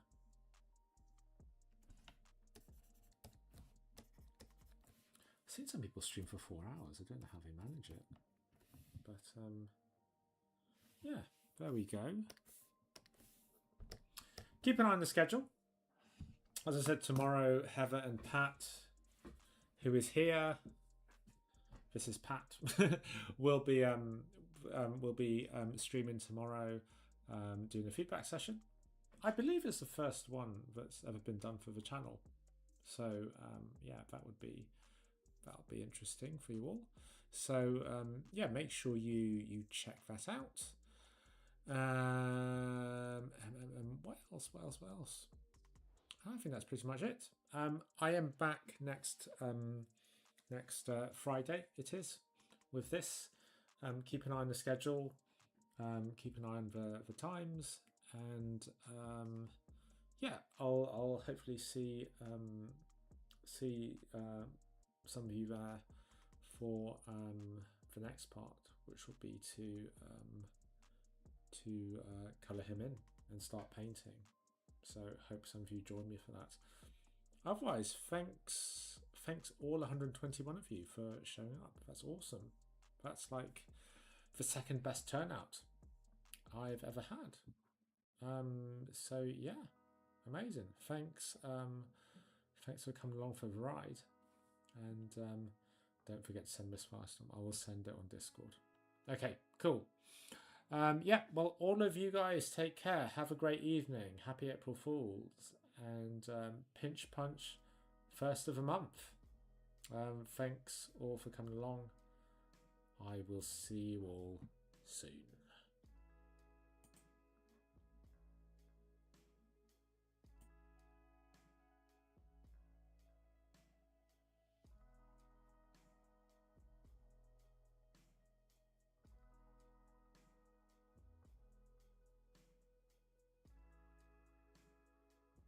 I've seen some people stream for 4 hours. I don't know how they manage it, but yeah, there we go. Keep an eye on the schedule. As I said, tomorrow, Heather and Pat, who is here, this is Pat, will be streaming tomorrow, doing a feedback session. I believe it's the first one that's ever been done for the channel. So yeah, that'll be interesting for you all. So yeah, make sure you check that out. And what else? I think that's pretty much it. I am back next Friday. It is with this. Keep an eye on the schedule. Keep an eye on the times, and yeah, I'll hopefully see some of you there for the next part, which will be to colour him in and start painting. So hope some of you join me for that. Otherwise, thanks all 121 of you for showing up. That's awesome. That's like the second best turnout I've ever had. So yeah, amazing. Thanks for coming along for the ride. And don't forget to send Miss Firestorm. I will send it on Discord. Okay, cool. Yeah, well, all of you guys take care. Have a great evening. Happy April Fools. and Pinch Punch, first of the month. Thanks all for coming along. I will see you all soon.